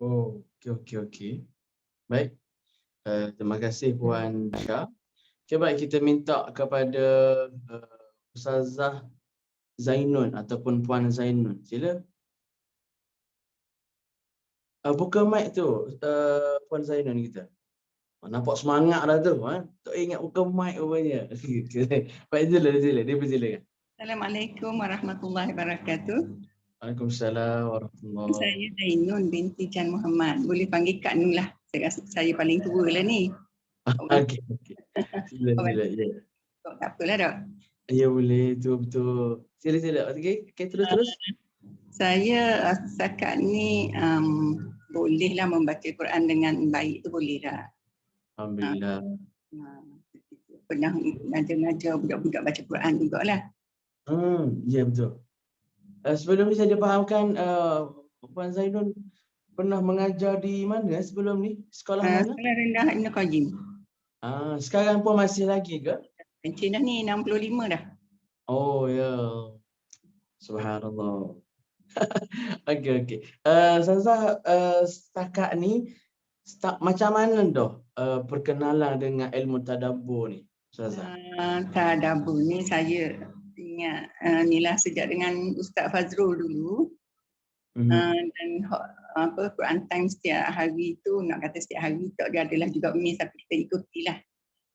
Oh, okey. Baik. Terima kasih Puan Syah. Okay, baik, kita minta kepada Ustazah Zainun ataupun Puan Zainun. Sila. Buka mic tu, Puan Zainun kita. Nampak semangat dah tu. Tak ingat buka mic rupanya. Baik, sila. Dia persilakan. Assalamualaikum warahmatullahi wabarakatuh. Waalaikumsalam warahmatullahi Saya Zainun binti Jan Muhammad. Boleh panggil Kak Nun lah. Saya rasa saya paling tua lah ni. Okey. Sila. Ya. Tak apalah dah. Ya boleh, betul. Sila. Okey, terus. Saya setakat ni bolehlah membaca Quran dengan baik tu boleh dah. Alhamdulillah. Pernah ngajar budak-budak baca Quran jugalah. Ya betul. Sebelum ni saya fahamkan Puan Zainun pernah mengajar di mana sebelum ni? Sekolah mana? Sekolah rendah Ibn Qayyim. Sekarang pun masih lagi ke? Pencen dah ni 65 dah. Oh ya. Subhanallah. Okey. Ustazah, setakat ni macam mana dah perkenalan dengan ilmu tadabbur ni, Ustazah? Tadabbur ni saya ingat inilah sejak dengan Ustaz Fazrul dulu. Dan Quran time setiap hari tu, nak kata setiap hari tak dia adalah juga miss, tapi kita ikutilah.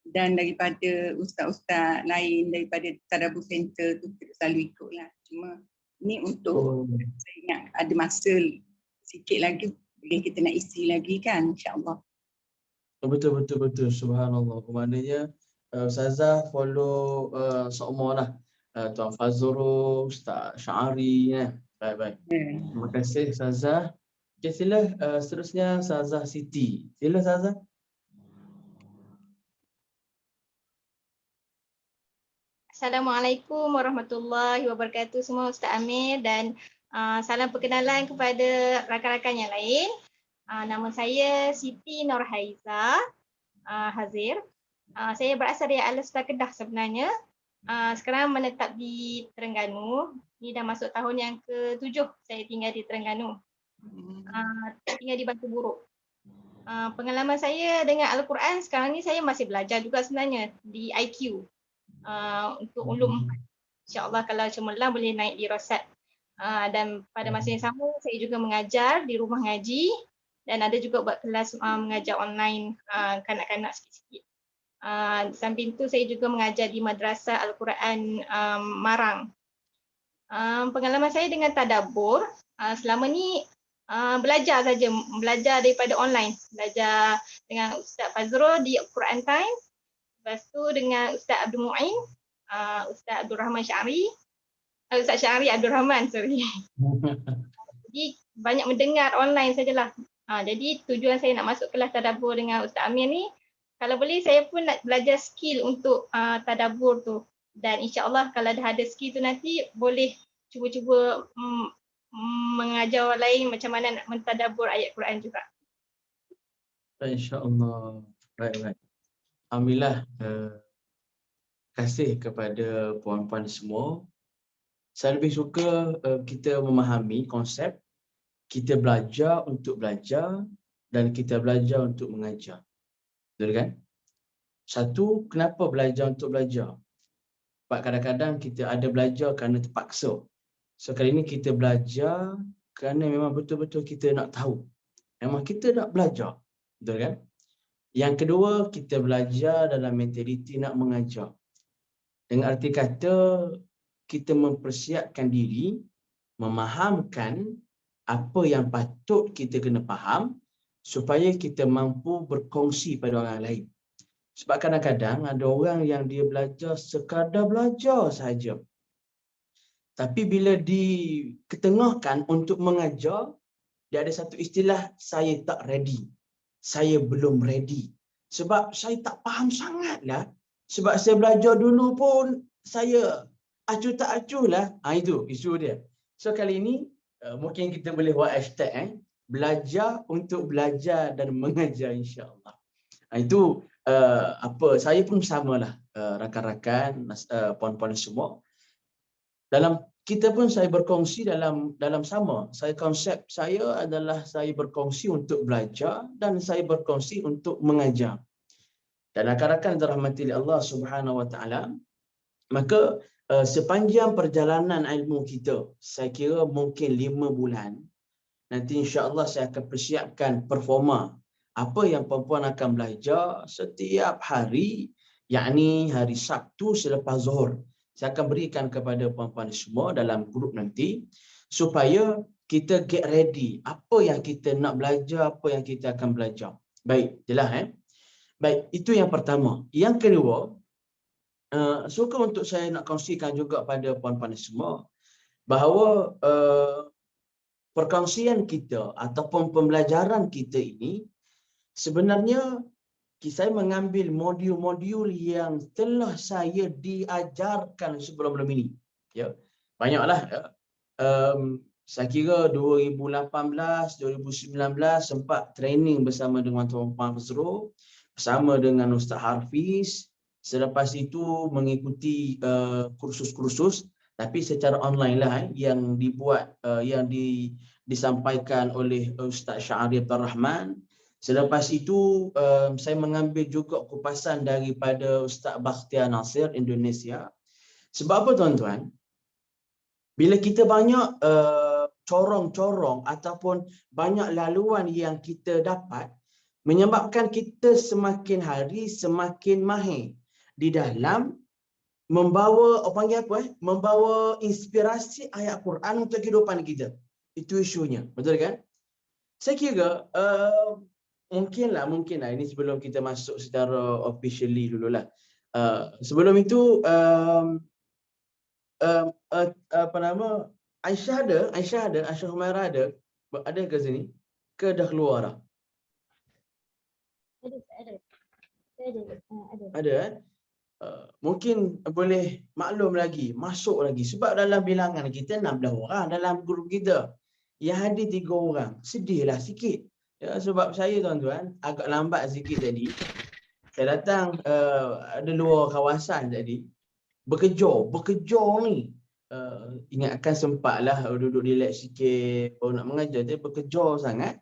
Dan daripada ustaz-ustaz lain daripada Tadabbur Center tu kita selalu ikutlah. Cuma ni untuk saya ingat ada masa sikit lagi boleh kita nak isi lagi kan, insya-Allah. Betul. Subhanallah. Maknanya Ustazah follow seumulah Tuan Fazrul, Ustaz Syari ya. Baik. Terima kasih Ustazah. Okay, sila seterusnya Ustazah Siti. Sila Ustazah. Assalamualaikum warahmatullahi wabarakatuh semua, Ustaz Amir, dan salam perkenalan kepada rakan-rakan yang lain. Nama saya Siti Nurhaiza Hazir. Saya berasal dari Al-Astar Kedah sebenarnya. Sekarang menetap di Terengganu. Ini dah masuk tahun yang ke-7 saya tinggal di Terengganu. Tinggal di Batu Buruk. Pengalaman saya dengan Al-Quran sekarang ni, saya masih belajar juga sebenarnya di IQ. Untuk ulum 4. InsyaAllah kalau cemerlang boleh naik di Rosat. Dan pada masa yang sama saya juga mengajar di rumah ngaji dan ada juga buat kelas mengajar online kanak-kanak sikit-sikit. Di samping tu saya juga mengajar di Madrasah Al-Quran Marang. Pengalaman saya dengan tadabbur selama ni belajar daripada online. Belajar dengan Ustaz Fazrul di Quran Time. Lepas tu dengan Ustaz Abdul Mu'in, Ustaz Abdul Rahman Syari, Ustaz Syari Abdul Rahman, sorry. Jadi banyak mendengar online sajalah. Jadi tujuan saya nak masuk kelas tadabbur dengan Ustaz Amir ni, kalau boleh saya pun nak belajar skill untuk tadabbur tu. Dan insya-Allah kalau dah ada skill tu nanti boleh cuba-cuba mengajar orang lain macam mana nak mentadabbur ayat Quran juga. Insya-Allah. Baik. Alhamdulillah, kasih kepada puan-puan semua. Saya lebih suka kita memahami konsep kita belajar untuk belajar dan kita belajar untuk mengajar. Betul kan? Satu, kenapa belajar untuk belajar? Sebab kadang-kadang kita ada belajar kerana terpaksa. So kali ini kita belajar kerana memang betul-betul kita nak tahu. Memang kita nak belajar. Betul kan? Yang kedua, kita belajar dalam mentaliti nak mengajar. Dengan arti kata, kita mempersiapkan diri, memahamkan apa yang patut kita kena faham supaya kita mampu berkongsi pada orang lain. Sebab kadang-kadang ada orang yang dia belajar sekadar belajar saja. Tapi bila diketengahkan untuk mengajar, dia ada satu istilah, saya tak ready. Saya belum ready. Sebab saya tak faham sangatlah. Sebab saya belajar dulu pun saya acuh tak acuh lah. Itu isu dia. So kali ini mungkin kita boleh buat hashtag belajar untuk belajar dan mengajar insya-Allah. Itu saya pun samalah rakan-rakan puan-puan semua. Dalam kita pun saya berkongsi dalam sama. Konsep saya adalah saya berkongsi untuk belajar dan saya berkongsi untuk mengajar. Dan rakan-rakan dirahmati Allah Subhanahu Wa Taala, maka sepanjang perjalanan ilmu kita, saya kira mungkin 5 bulan, nanti insya-Allah saya akan persiapkan performa apa yang puan-puan akan belajar setiap hari, yakni hari Sabtu selepas Zuhur. Saya akan berikan kepada puan-puan semua dalam grup nanti supaya kita get ready apa yang kita nak belajar, apa yang kita akan belajar. Baik, jelas Baik, itu yang pertama. Yang kedua, suka untuk saya nak kongsikan juga pada puan-puan semua bahawa perkongsian kita ataupun pembelajaran kita ini sebenarnya saya mengambil modul-modul yang telah saya diajarkan sebelum-belum ini. Ya, banyaklah. Saya kira 2018, 2019 sempat training bersama dengan Tuan Fazrul, bersama dengan Ustaz Harfiz. Selepas itu mengikuti kursus-kursus, tapi secara online lah yang dibuat, yang disampaikan oleh Ustaz Syahri Abdul Rahman. Selepas itu saya mengambil juga kupasan daripada Ustaz Bakhtiar Nasir Indonesia. Sebab apa tuan-tuan? Bila kita banyak corong-corong ataupun banyak laluan yang kita dapat, menyebabkan kita semakin hari semakin mahir di dalam membawa membawa inspirasi ayat Quran untuk kehidupan kita. Itu isunya, betul kan? Saya kira mungkinlah ini sebelum kita masuk secara officially dululah. Sebelum itu Aisyah Humairah ada ke sini? Ke dah keluar dah? Ada. Mungkin boleh maklum lagi, masuk lagi. Sebab dalam bilangan kita 16 orang dalam grup kita. Yang hadir 3 orang. Sedihlah sikit. Ya, sebab saya tuan-tuan agak lambat sikit tadi. Saya datang ada luar kawasan tadi. Bekerja ni. Ingatkan sempatlah duduk relax sikit. Baru nak mengajar dia bekerja sangat.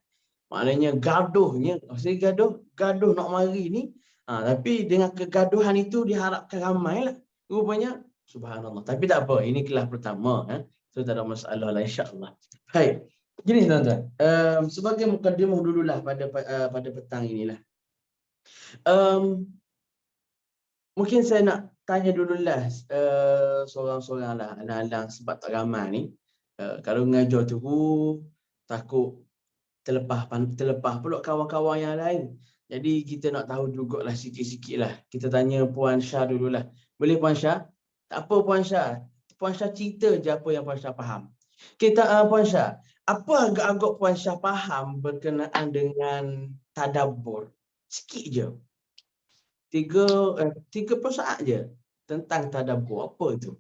Maknanya gaduhnya. Saya gaduh nak mari ni. Tapi dengan kegaduhan itu diharapkan ramai lah. Rupanya, subhanallah. Tapi tak apa, ini kelas pertama. So tak ada masalah lah, insyaAllah. Baik. Gini tuan-tuan. Sebagai mukadimah dululah pada petang inilah. Mungkin saya nak tanya dululah seorang-seorang lah. Alang-alang sebab tak ramai ni. Kalau mengajar tu, takut terlepas pula kawan-kawan yang lain. Jadi kita nak tahu jugalah sikit-sikit lah. Kita tanya Puan Syah dululah. Boleh Puan Syah? Tak apa Puan Syah. Puan Syah cerita je apa yang Puan Syah faham. Puan Syah, apa agak-agak Puan Syah faham berkenaan dengan tadabbur? Sikit je. 30 saat je tentang tadabbur. Apa itu?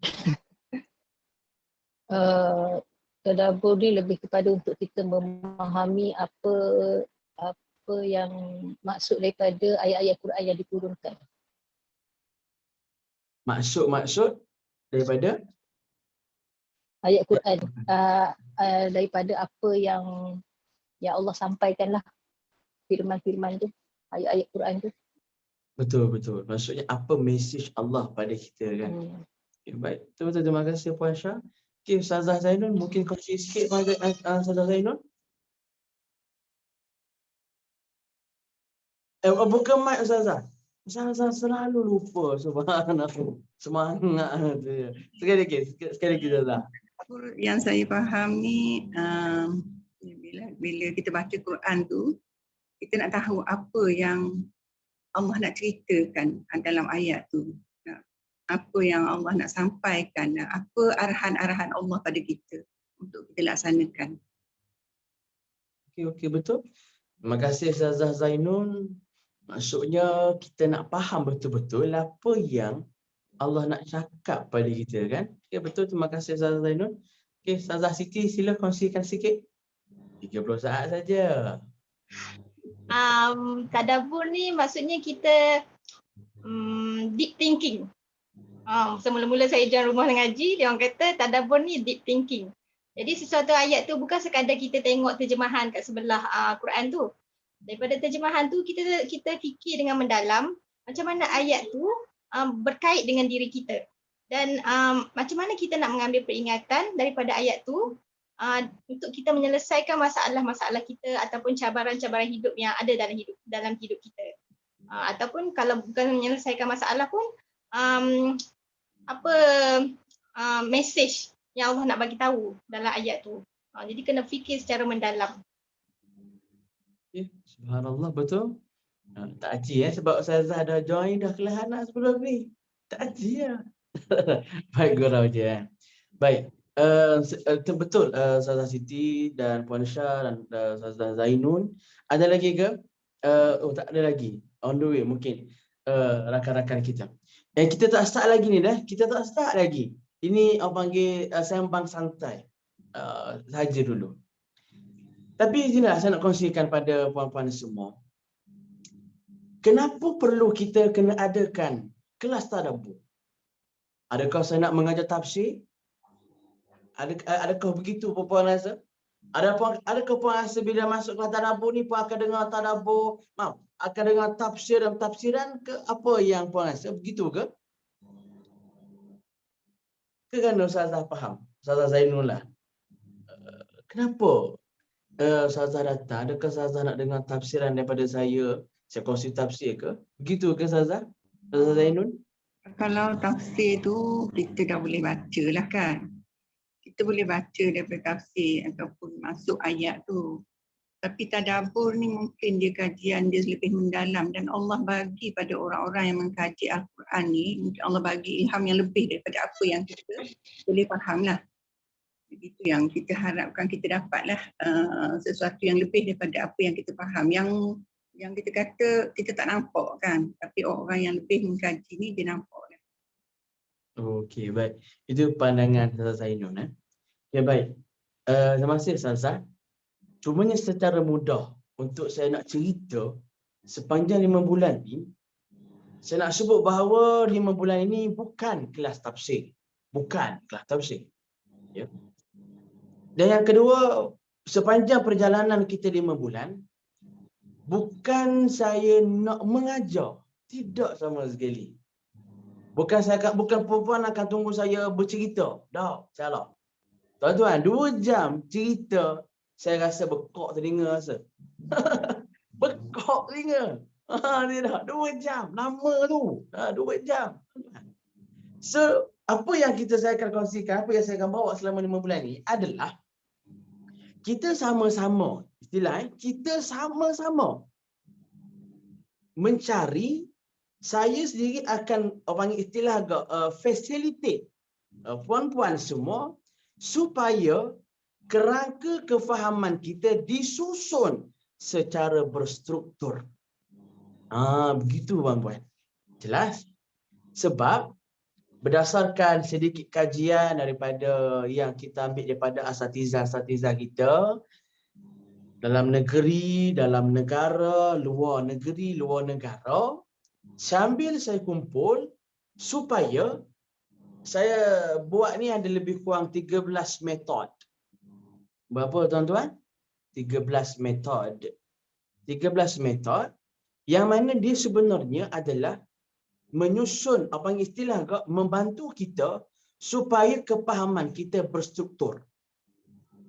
Tadabbur ni lebih kepada untuk kita memahami apa yang maksud daripada ayat-ayat Quran yang diturunkan. Maksud daripada ayat Quran, daripada apa yang Allah sampaikan lah, firman-firman tu, ayat-ayat Quran tu. Betul. Maksudnya apa mesej Allah pada kita kan. Okay, baik. Betul. Terima kasih Puan Syah. Okay, Ustazah Zainul mungkin kongsi sikit Ustazah Zainul. Buka mic Ustazah. Ustazah selalu lupa, subhanallah. Semangat tu. Sekali lagi Ustazah. Yang saya faham ni, bila kita baca Quran tu, kita nak tahu apa yang Allah nak ceritakan dalam ayat tu. Apa yang Allah nak sampaikan, apa arahan-arahan Allah pada kita untuk kita laksanakan. Okey, betul. Terima kasih Ustazah Zainul. Maksudnya kita nak faham betul-betul apa yang Allah nak cakap pada kita kan. Okey, betul. Terima kasih Ustazah Zainul. Okey, Ustazah Siti sila kongsikan sikit. 30 saat saja. Tadabbur ni maksudnya kita deep thinking. Semula-mula saya join rumah mengaji, dia orang kata tadabbur ni deep thinking. Jadi sesuatu ayat tu bukan sekadar kita tengok terjemahan kat sebelah Quran tu. Daripada terjemahan tu kita fikir dengan mendalam macam mana ayat tu berkait dengan diri kita. Dan macam mana kita nak mengambil peringatan daripada ayat tu untuk kita menyelesaikan masalah-masalah kita ataupun cabaran-cabaran hidup yang ada dalam hidup kita. Ataupun kalau bukan menyelesaikan masalah pun message yang Allah nak bagi tahu dalam ayat tu. Jadi kena fikir secara mendalam. Subhanallah, betul. Tak aji sebab Ustazah dah join dah kelas anak sebelum ni. Tak aji ya. Baik gurau je. Baik. Betul Ustazah Siti dan Puan Syah dan Ustazah Zainun. Ada lagi ke? Tak ada lagi. On the way mungkin rakan-rakan kita. Kita tak start lagi ni dah. Kita tak start lagi. Ini orang panggil sembang santai. Saja dulu. Tapi inilah saya nak kongsikan pada puan-puan semua. Kenapa perlu kita kena adakan kelas tadabbur? Adakah saya nak mengajar tafsir? Adakah begitu puan rasa? Adakah puan rasa bila masuk kelas tadabbur ni puan akan dengar tadabbur, akan dengar tafsir dan tafsiran ke apa yang puan rasa? Begitu ke? Ke kan Ustazah faham? Ustazah Zainul lah. Kenapa Ustazah datang? Adakah Ustazah nak dengar tafsiran daripada saya? Saya kongsi tafsir ke? Begitu ke Ustazah? Ustazah Zainul? Kalau tafsir tu kita dah boleh baca lah kan. Kita boleh baca daripada tafsir ataupun masuk ayat tu. Tapi tadabbur ni mungkin dia kajian dia lebih mendalam dan Allah bagi pada orang-orang yang mengkaji Al-Quran ni, mungkin Allah bagi ilham yang lebih daripada apa yang kita boleh faham lah. Itu yang kita harapkan kita dapatlah sesuatu yang lebih daripada apa yang kita faham. Yang kita kata kita tak nampak kan, tapi orang yang lebih mengkaji ni dia nampak lah. Okey, baik. Itu pandangan Ustazah Zainun. Ya, baik. Terima kasih Ustazah. Cumanya secara mudah untuk saya nak cerita sepanjang 5 bulan ni, saya nak sebut bahawa 5 bulan ini bukan kelas tafsir. Bukan kelas tafsir. Ya. Dan yang kedua, sepanjang perjalanan kita 5 bulan, bukan saya nak mengajar. Tidak sama sekali. Bukan perempuan akan tunggu saya bercerita. Tak, salah. Tuan-tuan, 2 jam cerita, saya rasa bekok telinga rasa. Bekok telinga. Dia dah 2 jam. Lama tu. 2 jam. So, apa yang saya akan kongsikan, apa yang saya akan bawa selama 5 bulan ni adalah kita sama-sama, kita sama-sama mencari, saya sendiri akan panggil istilah facilitate puan-puan semua supaya kerangka kefahaman kita disusun secara berstruktur. Begitu puan-puan. Jelas? Sebab berdasarkan sedikit kajian daripada yang kita ambil daripada asatizah-asatizah kita dalam negeri, dalam negara, luar negeri, luar negara, sambil saya kumpul supaya saya buat ni ada lebih kurang 13 metod. Berapa tuan-tuan? 13 metod. 13 metod yang mana dia sebenarnya adalah menyusun, apa yang istilah membantu kita supaya kepahaman kita berstruktur.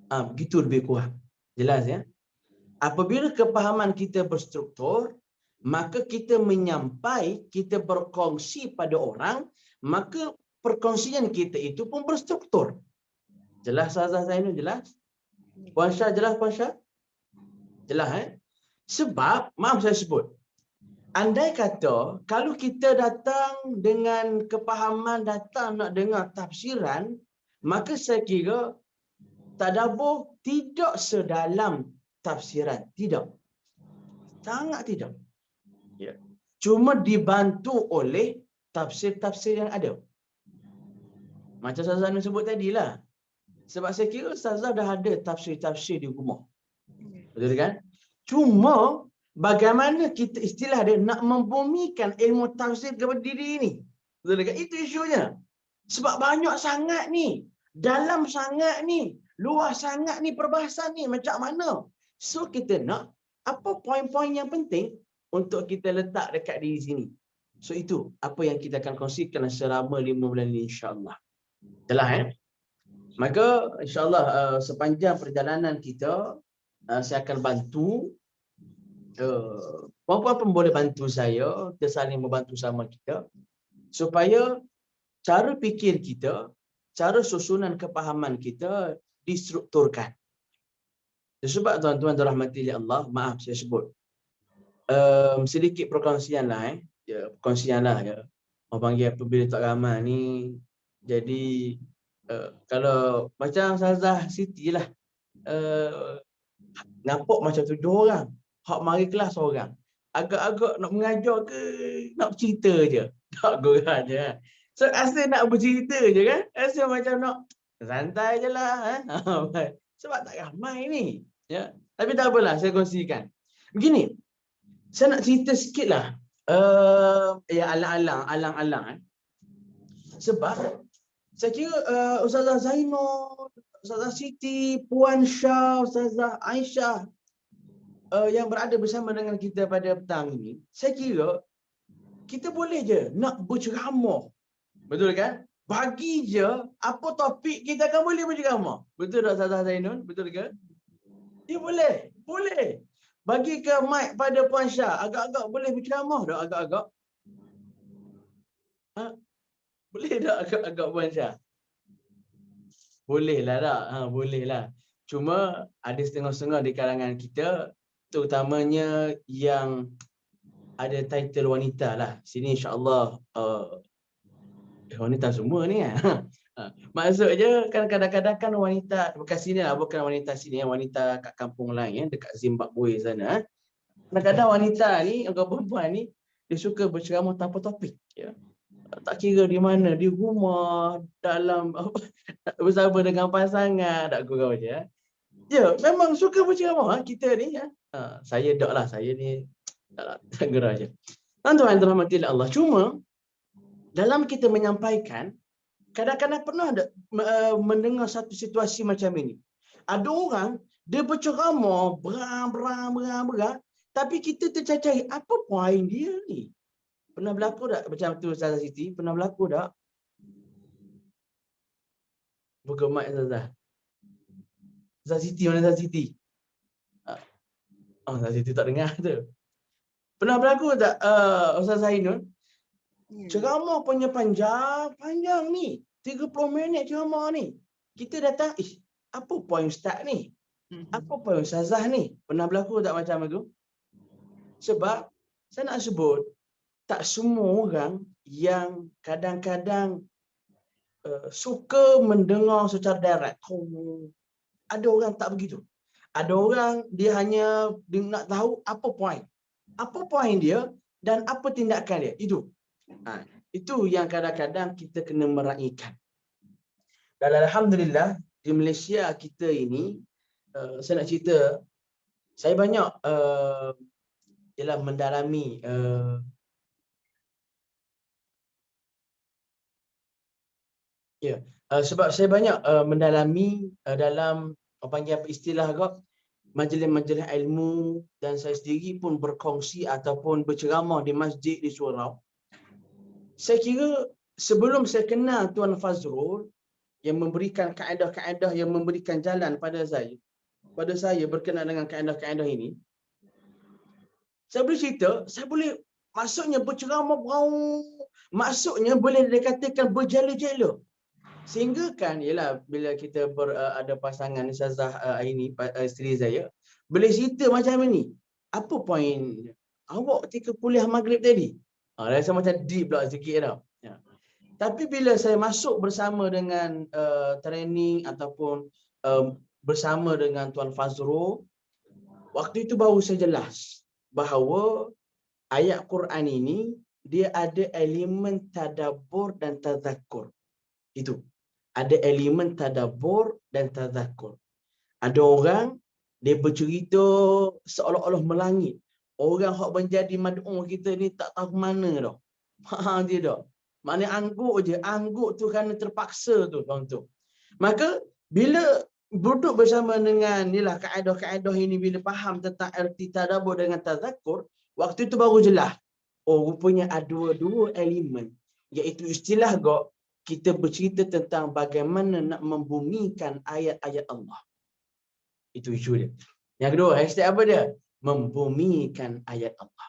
Begitu lebih kurang. Jelas ya? Apabila kepahaman kita berstruktur, maka kita menyampai, kita berkongsi pada orang, maka perkongsian kita itu pun berstruktur. Jelas Ustazah Zainul? Jelas? Puan Syah, jelas Puan Syah? Jelas Sebab, maaf saya sebut, andai kata kalau kita datang dengan kepahaman, datang nak dengar tafsiran, maka saya kira tadabbur tidak sedalam tafsiran. Tidak. Sangat tidak. Ya. Cuma dibantu oleh tafsir-tafsir yang ada. Macam Ustazah Zainul sebut tadilah. Sebab saya kira Ustazah dah ada tafsir-tafsir di rumah. Betul kan? Cuma bagaimana kita istilah dia nak membumikan ilmu tafsir kepada diri ini. Betul kan? Itu isunya. Sebab banyak sangat ni, dalam sangat ni, luas sangat ni perbahasan ni macam mana. So kita nak apa poin-poin yang penting untuk kita letak dekat diri sini. So itu apa yang kita akan kongsikan selama 5 bulan ini, insya-Allah. Telah Maka insya-Allah sepanjang perjalanan kita saya akan bantu, puan-puan pun boleh bantu saya, kita saling membantu sama kita supaya cara fikir kita, cara susunan kepahaman kita distrukturkan. Sebab tuan-tuan dirahmati oleh Allah, maaf saya sebut sedikit perkongsian lah perkongsian lah ya. Orang panggil apabila tak ramai ni, jadi kalau macam Ustazah Siti lah, nampak macam 7 orang, hak mari kelas seorang. Agak-agak nak mengajar ke nak bercerita je, tak gurau je. So rasa nak bercerita je kan, rasa macam nak santai je lah sebab tak ramai ni ya. Tapi tak apalah, saya kongsikan begini. Saya nak cerita sikit lah ya alang-alang sebab saya kira Ustazah Zainul, Ustazah Siti, Puan Syah, Ustazah Aisyah yang berada bersama dengan kita pada petang ini, saya kira kita boleh je nak berceramah. Betul kan? Bagi je apa topik, kita akan boleh berceramah. Betul tak Ustazah Zainul? Betul ke? Ya boleh. Boleh. Bagi ke mic pada Puan Syah, agak-agak boleh berceramah tak agak-agak? Boleh tak agak-agak Puan Syah? Boleh lah tak? Boleh lah. Cuma ada setengah-setengah di kalangan kita, terutamanya yang ada title wanita lah. Sini insya-Allah wanita semua ni maksudnya kan kadang-kadang kan wanita bukan sini lah, bukan wanita sini, wanita kat kampung lain dekat Zimbabwe sana. Kadang-kadang wanita ni, orang perempuan ni, dia suka berceramah tanpa topik ya. Tak kira di mana, di rumah, dalam bersama dengan pasangan, tak gurau je. Ya, memang suka berceramah kita ni ya. Saya tak lah, saya ni tak gurau je. Tuan-tuan dirahmati Allah. Cuma dalam kita menyampaikan, kadang-kadang pernah ada mendengar satu situasi macam ini. Ada orang dia berceramah berang, tapi kita tercari apa poin dia ni. Pernah berlaku tak macam tu Ustazah Siti? Pernah berlaku tak? Buka mic Ustazah. Ustazah Siti, mana Ustazah Siti? Ustazah Siti tak dengar tu. Pernah berlaku tak Ustazah Zainul? Ceramah punya panjang ni. 30 minit ceramah ni. Kita datang, apa poin Ustaz ni? Apa poin Ustazah ni? Pernah berlaku tak macam tu? Sebab saya nak sebut, tak semua orang yang kadang-kadang suka mendengar secara direct. Ada orang tak begitu. Ada orang dia hanya nak tahu apa poin. Apa poin dia dan apa tindakan dia. Itu yang kadang-kadang kita kena meraihkan. Dan alhamdulillah di Malaysia kita ini, saya nak cerita, saya banyak ialah mendalami sebab saya banyak mendalami dalam apa panggil apa istilah agak majlis-majlis ilmu, dan saya sendiri pun berkongsi ataupun berceramah di masjid di surau. Saya kira sebelum saya kenal Tuan Fazrul yang memberikan kaedah-kaedah, yang memberikan jalan pada saya berkenaan dengan kaedah-kaedah ini, saya boleh cerita, saya boleh maksudnya berceramah maksudnya boleh dikatakan berjala-jala. Sehingga kan ialah bila kita ada pasangan Ustazah ini isteri saya, boleh cerita macam ini. Apa poin awak ketika kuliah maghrib tadi? Rasa macam deep pula sikit tau. Tapi bila saya masuk bersama dengan training ataupun bersama dengan Tuan Fazrul, waktu itu baru saya jelas bahawa ayat Quran ini dia ada elemen tadabbur dan tadzakur. Itu. Ada elemen tadabbur dan tadzakur. Ada orang dia bercerita seolah-olah melangit. Orang hak menjadi mad'u kita ni tak tahu mana dah. Dia dah. Maknanya angguk je. Angguk tu kerana terpaksa tu, tuan tu. Maka bila duduk bersama dengan inilah kaedah-kaedah ini, bila faham tentang erti tadabbur dengan tazakur, waktu itu baru jelas. Oh, rupanya ada dua elemen, iaitu istilah kita bercerita tentang bagaimana nak membumikan ayat-ayat Allah. Itu isu dia. Yang kedua, hashtag apa dia? Membumikan ayat Allah.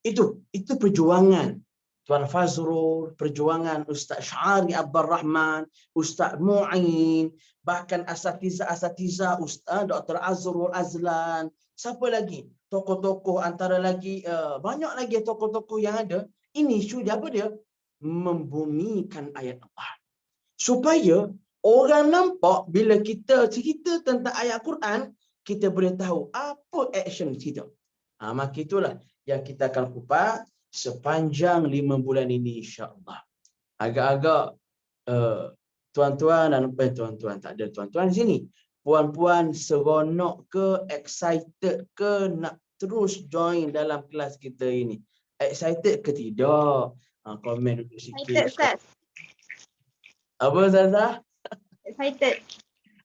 Itu perjuangan Tuan Fazrul, perjuangan Ustaz Syari Abdul Rahman, Ustaz Mu'in, bahkan asatiza Ustaz Dr. Azrul Azlan, siapa lagi? Tokoh-tokoh antara lagi, banyak lagi tokoh-tokoh yang ada. Ini isu dia apa dia? Membumikan ayat Allah. Supaya orang nampak bila kita cerita tentang ayat Quran, kita boleh tahu apa action kita. Maka itulah yang kita akan kupas sepanjang 5 bulan ini, insya-Allah. Agak-agak tuan-tuan dan tuan-tuan, tak ada tuan-tuan di sini. Puan-puan seronok ke, excited ke nak terus join dalam kelas kita ini? Excited ke tidak? Komen dulu sikit. Excited, Ustaz. Apa, Zazah? Excited.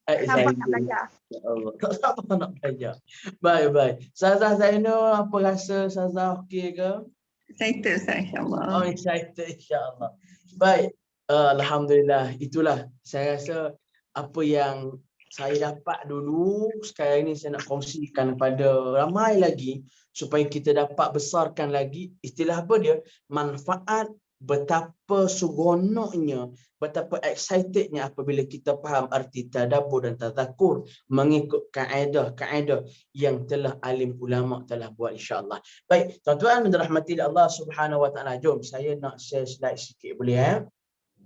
Sabar nak belajar. Ya Allah, tak sabar nak belajar. Baik. Zazah Zainul, apa rasa Zazah, okey ke? Excited Ustaz, insyaAllah. Oh, excited, insya-Allah. Baik, alhamdulillah. Itulah saya rasa apa yang saya dapat dulu. Sekarang ini saya nak kongsikan kepada ramai lagi supaya kita dapat besarkan lagi. Istilah apa dia? Manfaat. Betapa seronoknya, betapa excitednya apabila kita faham arti tadabbur dan tazakur mengikut kaedah-kaedah yang telah alim ulama telah buat, insya-Allah. Baik, tuan-tuan dan rahmati Allah Subhanahu wa taala. Jom saya nak share slide sikit, boleh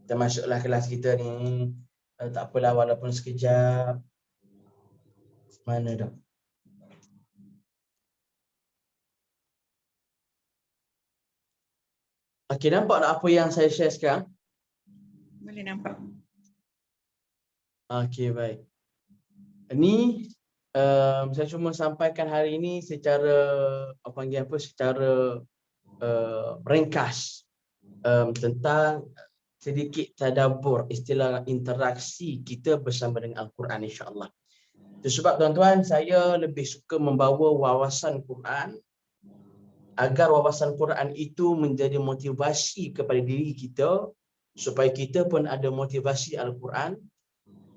Kita masuklah kelas kita ni. Tak apalah walaupun sekejap. Mana dah? Okey, nampak tak apa yang saya share sekarang? Boleh nampak. Okey, baik. Ini saya cuma sampaikan hari ini secara secara ringkas tentang sedikit tadabbur, istilah interaksi kita bersama dengan Al-Quran, insya-Allah. Itu sebab tuan-tuan, saya lebih suka membawa wawasan Quran agar wawasan Quran itu menjadi motivasi kepada diri kita, supaya kita pun ada motivasi Al-Quran.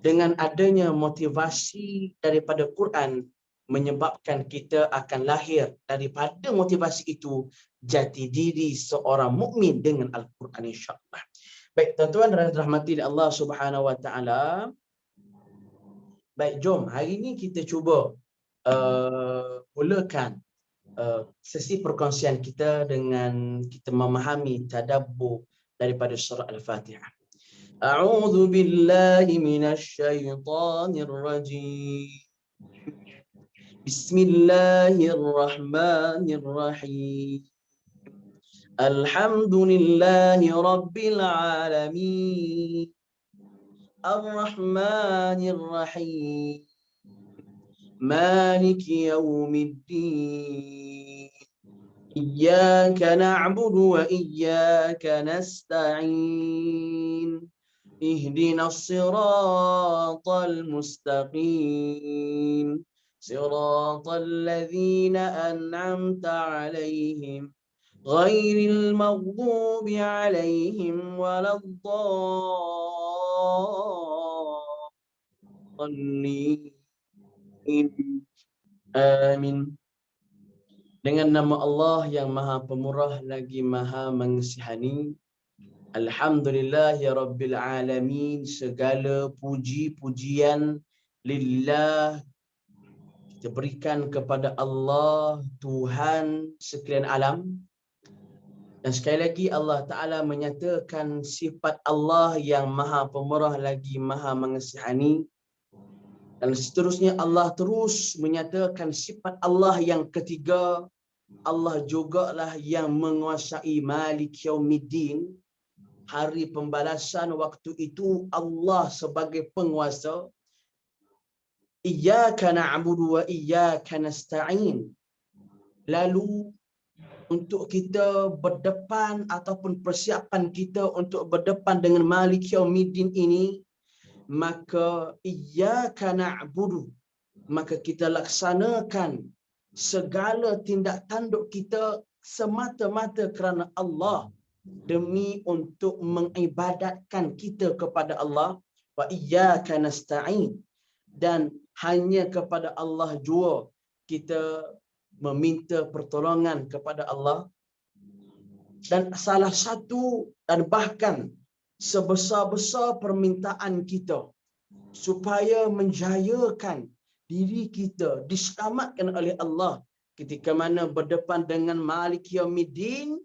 Dengan adanya motivasi daripada Quran, menyebabkan kita akan lahir daripada motivasi itu jati diri seorang mukmin dengan Al-Quran, insya-Allah. Baik, tuan-tuan dan rahmati Allah Subhanahu wa taala. Baik, jom hari ini kita cuba mulakan sesi perkongsian kita dengan kita memahami tadabbur daripada surah Al-Fatihah. A'udzu billahi minasy syaithanir rajim. Bismillahirrahmanirrahim. Alhamdulillahi rabbil alamin. Ar-Rahmanir Rahim. مالك يوم الدين إياك نعبد وإياك نستعين اهدنا الصراط المستقيم صراط الذين أنعمت عليهم غير المغضوب عليهم ولا الضالين. Amin. Dengan nama Allah yang Maha Pemurah lagi Maha Mengasihani. Alhamdulillahi Rabbil Alamin. Segala puji-pujian lillah kita berikan kepada Allah, Tuhan sekalian alam. Dan sekali lagi Allah Ta'ala menyatakan sifat Allah yang Maha Pemurah lagi Maha Mengasihani. Dan seterusnya Allah terus menyatakan sifat Allah yang ketiga. Allah jugalah yang menguasai Malik Yaumiddin, hari pembalasan. Waktu itu Allah sebagai penguasa. Iyyaka na'budu wa iyyaka nasta'in. Lalu untuk kita berdepan ataupun persiapan kita untuk berdepan dengan Malik Yaumiddin ini, maka iyyaka na'budu, maka kita laksanakan segala tindak tanduk kita semata-mata kerana Allah, demi untuk mengibadatkan kita kepada Allah. Wa iyyaka nasta'in, dan hanya kepada Allah jua kita meminta pertolongan kepada Allah. Dan salah satu dan bahkan sebesar-besar permintaan kita supaya menjayakan diri kita diselamatkan oleh Allah ketika mana berdepan dengan Malik Yaumiddin,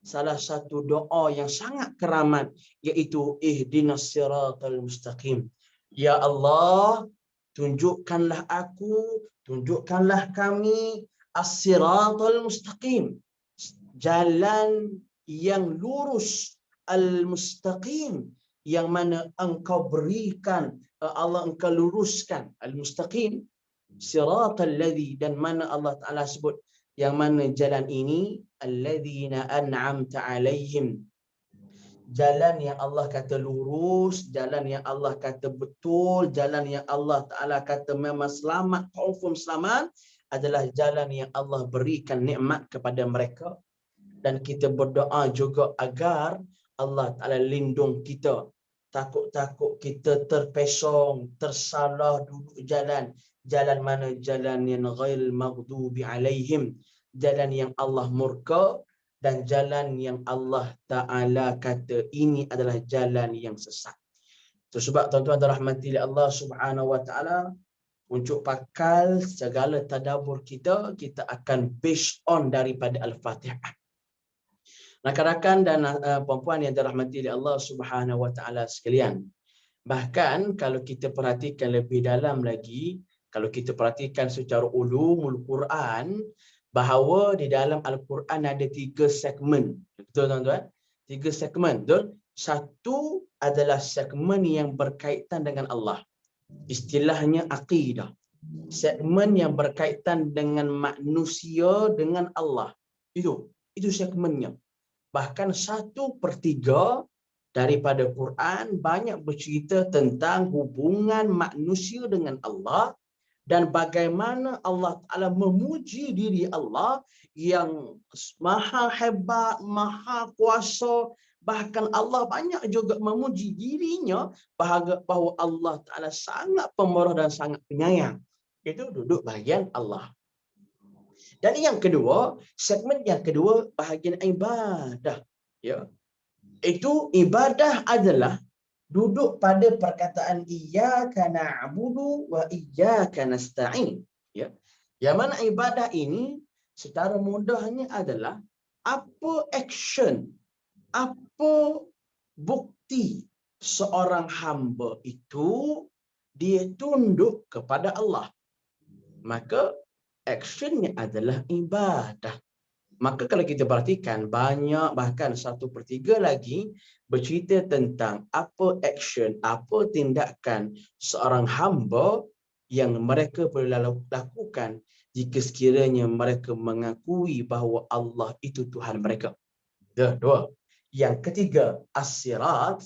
salah satu doa yang sangat keramat iaitu ihdinas siratal mustaqim. Ya Allah, tunjukkanlah aku, tunjukkanlah kami as-siratal mustaqim, jalan yang lurus, al-mustaqim, yang mana engkau berikan, Allah engkau luruskan, al-mustaqim, siratal ladzi, dan mana Allah Ta'ala sebut yang mana jalan ini, alladzina an'amta alaihim, jalan yang Allah kata lurus, jalan yang Allah kata betul, jalan yang Allah Ta'ala kata memang selamat, confirm selamat, adalah jalan yang Allah berikan nikmat kepada mereka. Dan kita berdoa juga agar Allah Ta'ala lindung kita, takut-takut kita terpesong, tersalah duduk jalan. Jalan mana? Jalan yang ghairil maghdubi alaihim, jalan yang Allah murka, dan jalan yang Allah Ta'ala kata ini adalah jalan yang sesat. Itu sebab tuan-tuan dirahmati oleh Allah Subhanahu Wa Ta'ala, untuk pakal segala tadabbur kita, kita akan based on daripada Al-Fatihah. Rakan-rakan dan puan-puan yang dirahmati oleh Allah Subhanahu Wa Ta'ala sekalian, bahkan kalau kita perhatikan lebih dalam lagi, kalau kita perhatikan secara ulumul Quran, bahawa di dalam Al-Quran ada 3 segmen. Betul tuan-tuan? 3 segmen, betul? Satu adalah segmen yang berkaitan dengan Allah, istilahnya akidah. Segmen yang berkaitan dengan manusia dengan Allah, itu segmennya. Bahkan 1/3 daripada Quran banyak bercerita tentang hubungan manusia dengan Allah, dan bagaimana Allah Ta'ala memuji diri Allah yang maha hebat, maha kuasa. Bahkan Allah banyak juga memuji dirinya bahawa Allah Ta'ala sangat pemurah dan sangat penyayang. Itu duduk bahagian Allah. Dan yang kedua, segmen yang kedua, bahagian ibadah. Ya. Itu ibadah adalah duduk pada perkataan iyyaka na'budu wa iyyaka nasta'in. Ya. Yang mana ibadah ini secara mudahnya adalah apa action, apa bukti seorang hamba itu dia tunduk kepada Allah, maka actionnya adalah ibadah. Maka kalau kita perhatikan, banyak, bahkan 1/3 lagi bercerita tentang apa action, apa tindakan seorang hamba yang mereka boleh lakukan jika sekiranya mereka mengakui bahawa Allah itu Tuhan mereka. Dua. Yang ketiga, as-sirat.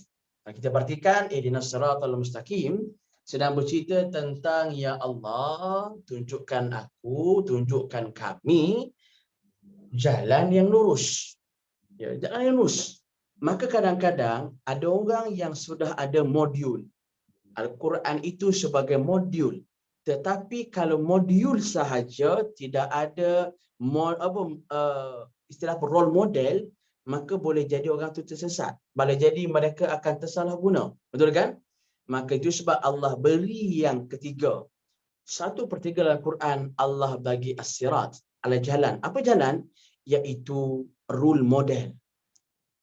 Kita perhatikan, ihdinas siratal mustaqim sedang bercerita tentang ya Allah, tunjukkan aku, tunjukkan kami jalan yang lurus. Ya, jalan yang lurus. Maka kadang-kadang ada orang yang sudah ada modul. Al-Quran itu sebagai modul. Tetapi kalau modul sahaja, tidak ada istilah role model, maka boleh jadi orang itu tersesat. Boleh jadi mereka akan tersalah guna. Betul kan? Maka itu sebab Allah beri yang ketiga. 1/3 Al-Quran Allah bagi as-sirat, ala jalan. Apa jalan? Iaitu rule model.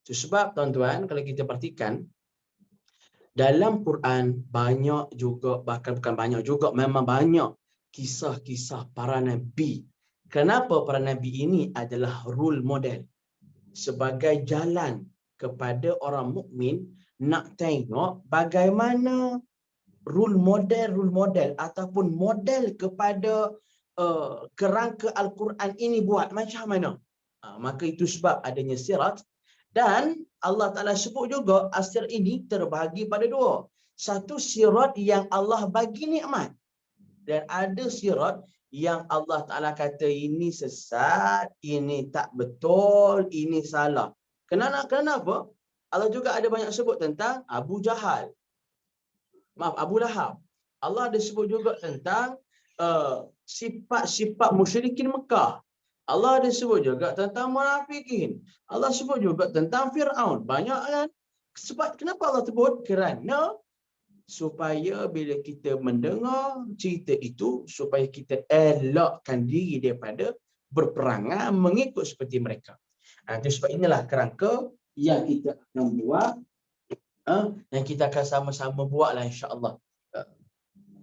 Itu sebab tuan-tuan, kalau kita perhatikan, dalam Quran banyak juga, bahkan bukan banyak juga, memang banyak kisah-kisah para nabi. Kenapa para nabi ini adalah rule model? Sebagai jalan kepada orang mukmin nak tengok bagaimana rule model ataupun model kepada kerangka Al-Quran ini buat macam mana. Maka itu sebab adanya sirat. Dan Allah Ta'ala sebut juga as-sirat ini terbahagi pada dua. Satu sirat yang Allah bagi nikmat. Dan ada sirat yang Allah Ta'ala kata ini sesat, ini tak betul, ini salah. Kenapa? Allah juga ada banyak sebut tentang Abu Jahal. Abu Lahab. Allah ada sebut juga tentang sifat-sifat musyrikin Mekah. Allah ada sebut juga tentang munafikin. Allah sebut juga tentang Fir'aun. Banyak kan? Sebab kenapa Allah sebut? Kerana supaya bila kita mendengar cerita itu, supaya kita elakkan diri daripada berperangan mengikut seperti mereka. Itu sebab inilah kerangka yang kita akan buat, dan kita akan sama-sama buatlah insya-Allah.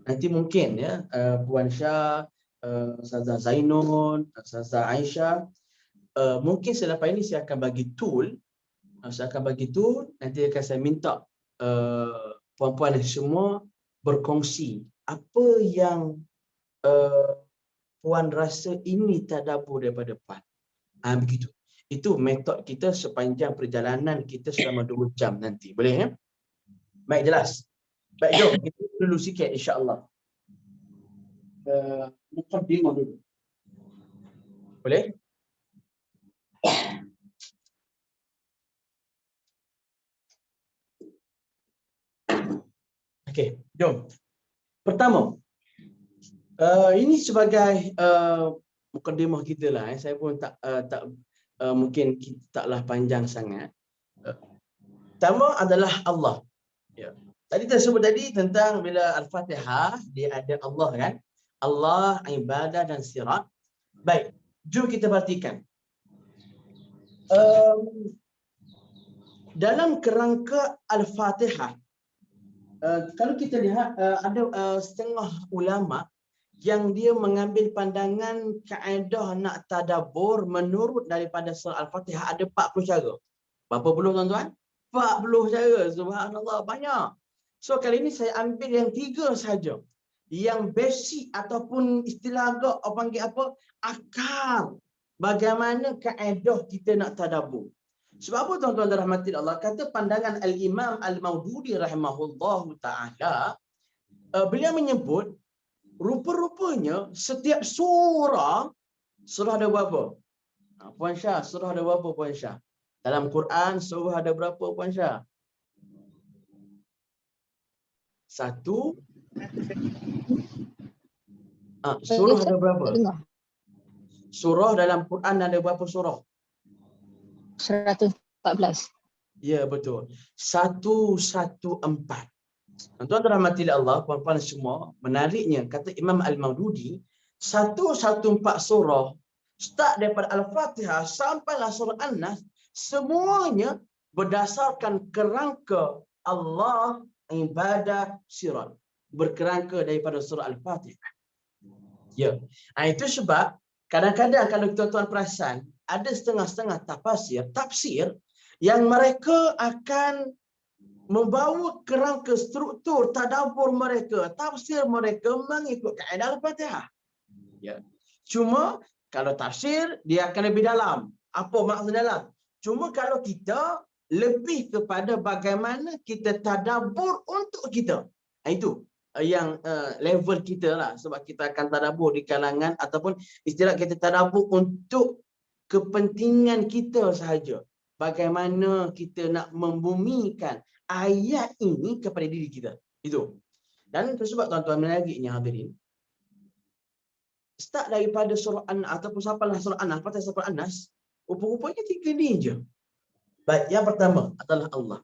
Nanti mungkin ya Puan Syah, Ustazah Zainun, Ustazah Aisyah, mungkin selepas ini saya akan bagi tool. Nanti akan saya minta puan-puan semua berkongsi apa yang puan rasa ini tadabbur daripada puan. Begitu. Itu metod kita sepanjang perjalanan kita selama 2 jam nanti. Boleh ya? Baik, jelas. Baik, jom kita dulu sikit insya-Allah. Muqaddimah dulu. Boleh? Okey, jom. Pertama, ini sebagai mukaddimah kita lah. Saya pun mungkin taklah panjang sangat. Pertama adalah Allah. Ya. Tadi kita sebut tadi tentang bila Al-Fatihah dia ada Allah kan? Allah, ibadah dan sirat. Baik, jom kita perhatikan. Dalam kerangka Al-Fatihah, kalau kita lihat ada setengah ulama yang dia mengambil pandangan kaedah nak tadabbur menurut daripada surah Al-Fatihah ada 40 cara. Berapa puluh tuan-tuan? 40 cara. Subhanallah, banyak. So kali ini saya ambil yang 3 saja. Yang basic ataupun istilah agak panggil apa? Akar. Bagaimana kaedah kita nak tadabbur. Sebab apa tuan-tuan dan rahmati Allah? Kata pandangan Al-Imam Al-Maududi rahimahullahu ta'ala, beliau menyebut rupa-rupanya setiap surah ada berapa? Puan Syah, surah ada berapa Puan Syah? Dalam Quran surah ada berapa Puan Syah? 1. Surah ada berapa? Surah dalam Quran ada berapa surah? 114. Ya, betul. 114. Tuan-tuan rahmati Allah, puan-puan semua, menariknya kata Imam Al-Maududi, 114 surah start daripada Al-Fatihah sampailah surah An-Nas, semuanya berdasarkan kerangka Allah, ibadah, sirat. Berkerangka daripada surah Al-Fatihah. Ya. Itu sebab kadang-kadang kalau tuan-tuan perasan, ada setengah-setengah tafsir yang mereka akan membawa kerangka struktur tadabbur mereka, tafsir mereka mengikut kaedah Al-Fatihah. Ya. Cuma kalau tafsir dia akan lebih dalam. Apa maksud dalam? Cuma kalau kita lebih kepada bagaimana kita tadabbur untuk kita. Itu yang level kita lah, sebab kita akan tadabbur di kalangan ataupun istilah kita tadabbur untuk kepentingan kita sahaja. Bagaimana kita nak membumikan ayat ini kepada diri kita. Itu. Dan sebab tuan-tuan menariknya hadirin, start daripada surah An-Nas ataupun sampailah surah An-Nas, Fatihah surah An-Nas, rupa-rupanya 3 ni je. Baik, yang pertama adalah Allah.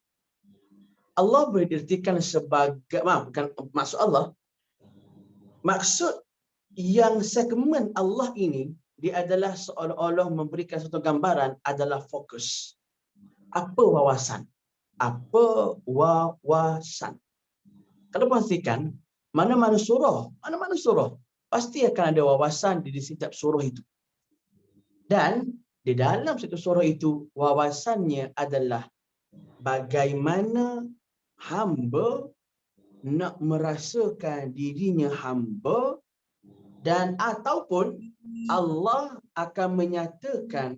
Allah boleh diartikan sebagai, bukan maksud Allah. Maksud yang segmen Allah ini, dia adalah seolah-olah memberikan satu gambaran adalah fokus. Apa wawasan? Apa wawasan? Kalau pastikan, mana-mana surah, pasti akan ada wawasan di setiap surah itu. Dan di dalam satu surah itu, wawasannya adalah bagaimana hamba nak merasakan dirinya hamba, dan ataupun Allah akan menyatakan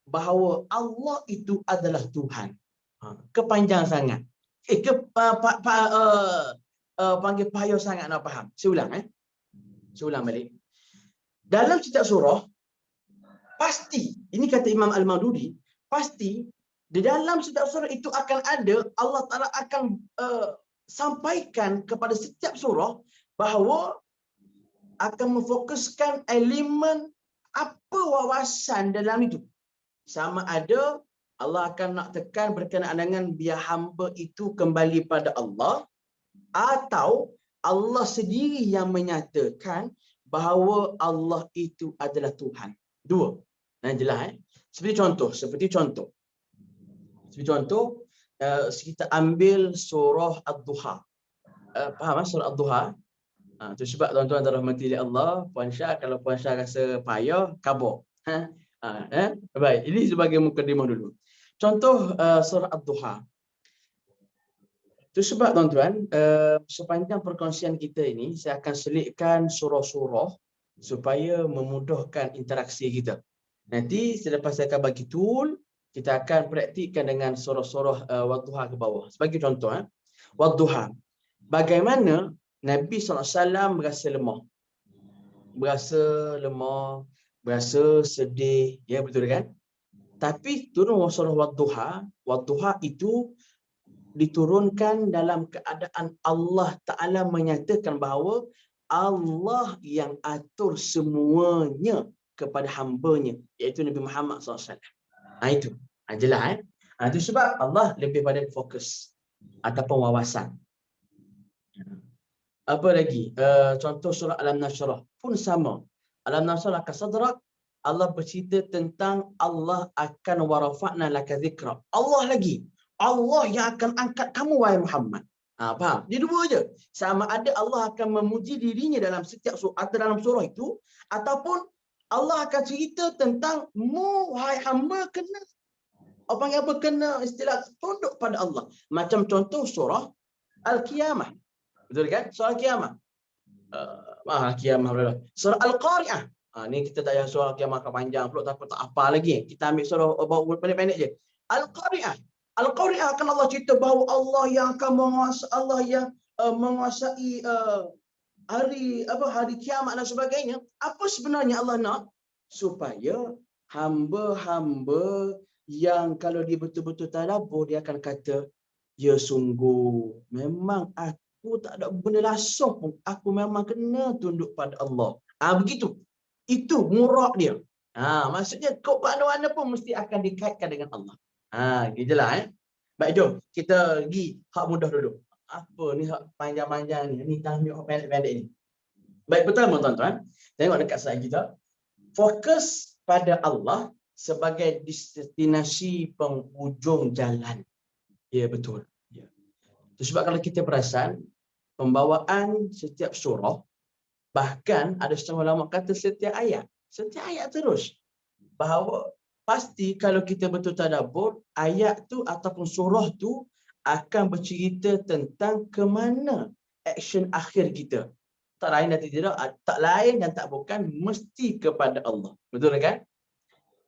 bahawa Allah itu adalah Tuhan. Kepanjang sangat. Panggil payah sangat nak faham. Saya ulang balik. Dalam setiap surah, pasti, ini kata Imam Al-Maududi, pasti di dalam setiap surah itu akan ada, Allah Ta'ala akan sampaikan kepada setiap surah bahawa akan memfokuskan elemen apa wawasan dalam itu. Sama ada Allah akan nak tekan berkenaan dengan biar hamba itu kembali pada Allah, atau Allah sendiri yang menyatakan bahawa Allah itu adalah Tuhan. Dua. Nah, jelas Seperti contoh. Kita ambil surah Ad-Duha. Faham surah Ad-Duha? Itu sebab tuan-tuan dirahmati oleh Allah, Puan Syah, kalau Puan Syah rasa payah, kabur. Baik, ini sebagai mukadimah dulu. Contoh surah Ad-Duha. Itu sebab tuan-tuan, sepanjang perkongsian kita ini, saya akan selitkan surah-surah supaya memudahkan interaksi kita. Nanti selepas saya akan bagi tool, kita akan praktikkan dengan surah-surah Wadduha ke bawah. Sebagai contoh, Wadduha. Bagaimana Nabi SAW berasa lemah. Berasa sedih. Ya, betul kan? Tapi turun surah Wadduha itu diturunkan dalam keadaan Allah Ta'ala menyatakan bahawa Allah yang atur semuanya kepada hamba-Nya, iaitu Nabi Muhammad SAW. Itu. Jelas itu sebab Allah lebih pada fokus ataupun wawasan. Apa lagi? Contoh surah Al-Nashrah pun sama. Al-Nashrah ka sadrak, Allah bercerita tentang Allah akan warafa'na laka zikra. Allah lagi. Allah yang akan angkat kamu wahai Muhammad. Faham? Dia dua je. Sama ada Allah akan memuji dirinya dalam setiap surah atau dalam surah itu, ataupun Allah akan cerita tentang wahai hamba kena kena istilah tunduk pada Allah. Macam contoh surah Al-Qiyamah. Betul kan? Surah Al-Qiyamah. Surah Al-Qari'ah. Ni kita tak payah surah Al-Qiyamah panjang pula, tak apa lagi. Kita ambil surah pendek-pendek je. Al-Qari'ah. Al-Qari'ah akan Allah cerita bahawa Allah yang akan menguasai hari kiamat dan sebagainya. Apa sebenarnya Allah nak? Supaya hamba-hamba yang kalau dia betul-betul tadabbur, dia akan kata, ya sungguh memang aku tak ada benda langsung pun, aku memang kena tunduk pada Allah. Begitu. Itu murak dia. Maksudnya kau mana-mana pun mesti akan dikaitkan dengan Allah. Gitulah Baik, jom kita pergi hak mudah dulu. Apa ni hak panjang-panjang ni? Ni tahmid hak pendek-pendek ni. Baik, pertama tuan-tuan, tengok dekat slide kita. Fokus pada Allah sebagai destinasi penghujung jalan. Ya, betul. Ya. Itu sebab kalau kita perasan, pembawaan setiap surah, bahkan ada setengah ulama kata setiap ayat terus. Bahawa pasti kalau kita betul tadabbur, ayat tu ataupun surah tu akan bercerita tentang ke mana action akhir kita. Tak lain dan tak bukan mesti kepada Allah. Betul kan?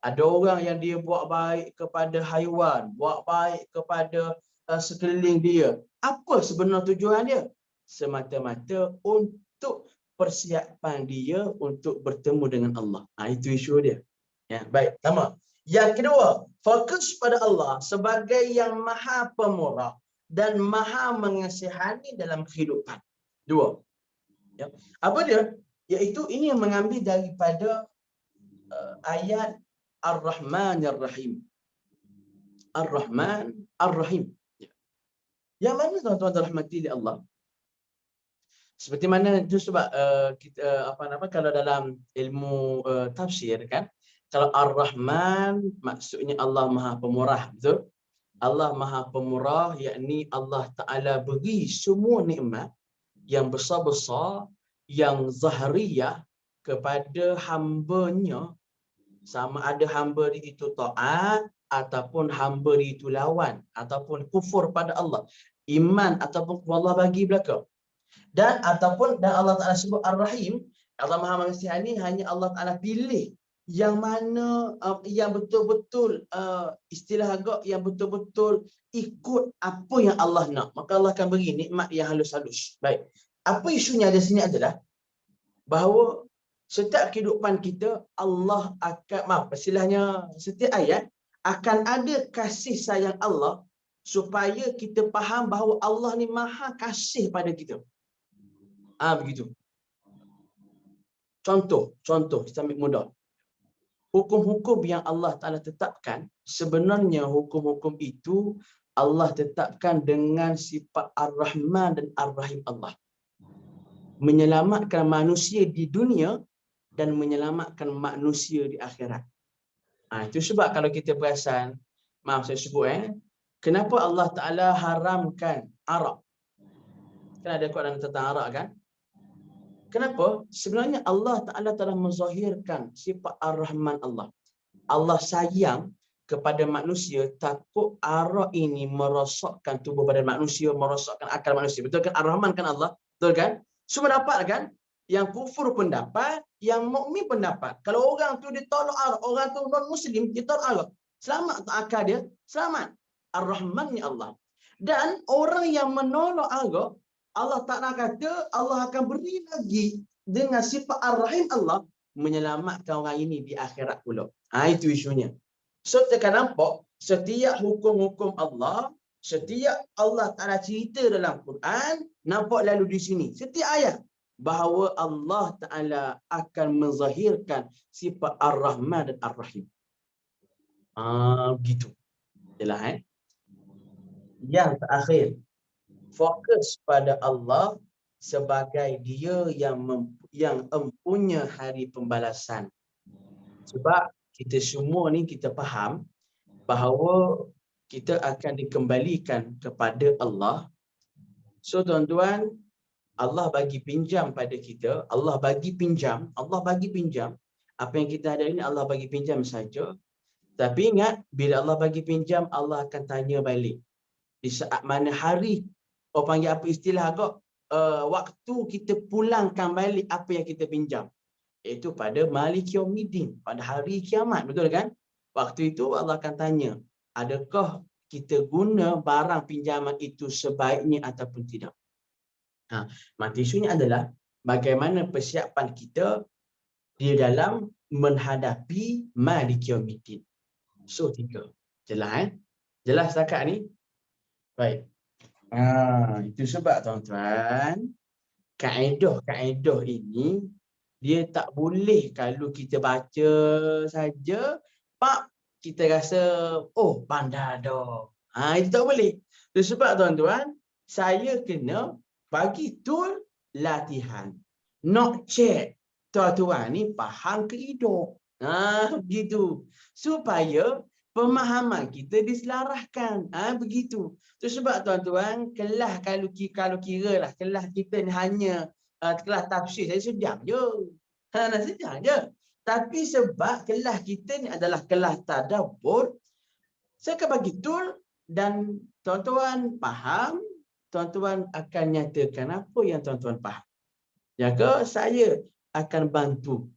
Ada orang yang dia buat baik kepada haiwan, buat baik kepada sekeliling dia. Apa sebenar tujuan dia? Semata-mata untuk persiapan dia untuk bertemu dengan Allah. Itu isu dia. Ya, baik, sama. Yang kedua, fokus pada Allah sebagai yang Maha Pemurah dan Maha Mengasihani dalam kehidupan. Dua. Ya. Apa dia? Iaitu ini yang mengambil daripada ayat Ar-Rahman Ar-Rahim. Ar-Rahman Ar-Rahim. Ya. Yang mana tuan-tuan dirahmati oleh Allah? Seperti mana itu sebab kita kalau dalam ilmu tafsir kan, kalau Ar-Rahman maksudnya Allah Maha Pemurah, betul? Allah Maha Pemurah yakni Allah Taala beri semua nikmat yang besar-besar, yang zahriyah kepada hamba-Nya, sama ada hamba itu taat ataupun hamba itu lawan ataupun kufur pada Allah, iman ataupun Allah bagi belaka. Dan Allah Taala sebut Ar-Rahim, Allah Maha Mengasihani, hanya Allah Taala pilih yang mana yang betul-betul istilah agak yang betul-betul ikut apa yang Allah nak, maka Allah akan beri nikmat yang halus-halus. Baik. Apa isunya di sini adalah bahawa setiap kehidupan kita Allah akan, istilahnya setiap ayat akan ada kasih sayang Allah supaya kita faham bahawa Allah ni maha kasih pada kita. Begitu. Contoh kita ambil mudah. Hukum-hukum yang Allah Ta'ala tetapkan, sebenarnya hukum-hukum itu Allah tetapkan dengan sifat Ar-Rahman dan Ar-Rahim Allah. Menyelamatkan manusia di dunia dan menyelamatkan manusia di akhirat. Itu sebab kalau kita perasan, maaf saya sebut kenapa Allah Ta'ala haramkan arak? Kan ada Quran tentang arak kan? Kenapa? Sebenarnya Allah Ta'ala telah menzahirkan sifat Ar-Rahman Allah. Allah sayang kepada manusia, takut arak ini merosakkan tubuh badan manusia, merosakkan akal manusia. Betul kan? Ar-Rahman kan Allah? Betul kan? Semua dapat kan? Yang kufur pun dapat, yang mukmin pun dapat. Kalau orang tu dia tolak arak, orang tu non-Muslim, dia tolak arak. Selamat tak akal dia? Selamat. Ar-Rahman ni Allah. Dan orang yang menolak arak, Allah Ta'ala kata Allah akan beri lagi dengan sifat Ar-Rahim Allah menyelamatkan orang ini di akhirat pula. Itu isunya. So kita akan nampak setiap hukum-hukum Allah, setiap Allah Ta'ala cerita dalam Quran, nampak lalu di sini. Setiap ayat bahawa Allah Ta'ala akan menzahirkan sifat Ar-Rahman dan Ar-Rahim. Begitu. Jelas Yang terakhir, fokus pada Allah sebagai dia yang empunya hari pembalasan. Sebab kita semua ni kita faham bahawa kita akan dikembalikan kepada Allah. So tuan-tuan, Allah bagi pinjam pada kita, Allah bagi pinjam apa yang kita ada ini Allah bagi pinjam saja. Tapi ingat, bila Allah bagi pinjam, Allah akan tanya balik. Di saat mana hari, orang panggil apa istilah agak, waktu kita pulangkan balik apa yang kita pinjam. Iaitu pada Malik Yaumiddin, pada hari kiamat, betul kan? Waktu itu Allah akan tanya, adakah kita guna barang pinjaman itu sebaiknya ataupun tidak? Maka isunya adalah bagaimana persiapan kita di dalam menghadapi Malik Yaumiddin. So 3. Jelas Jelas setakat ni? Baik. Itu sebab tuan-tuan, kaedah-kaedah ini dia tak boleh kalau kita baca saja, kita rasa pandai dah. Itu tak boleh. Itu sebab tuan-tuan, saya kena bagi tool latihan. Nak check tuan-tuan ni faham ke hidup. Begitu. Supaya pemahaman kita diselaraskan. Begitu. Itu sebab tuan-tuan, kelas kalau kira lah, kelas kita ni hanya kelas tafsir, saya sedang je. Sedang je. Tapi sebab kelas kita ni adalah kelas tadabbur, saya akan bagi tool dan tuan-tuan faham, tuan-tuan akan nyatakan apa yang tuan-tuan faham. Jaga saya akan bantu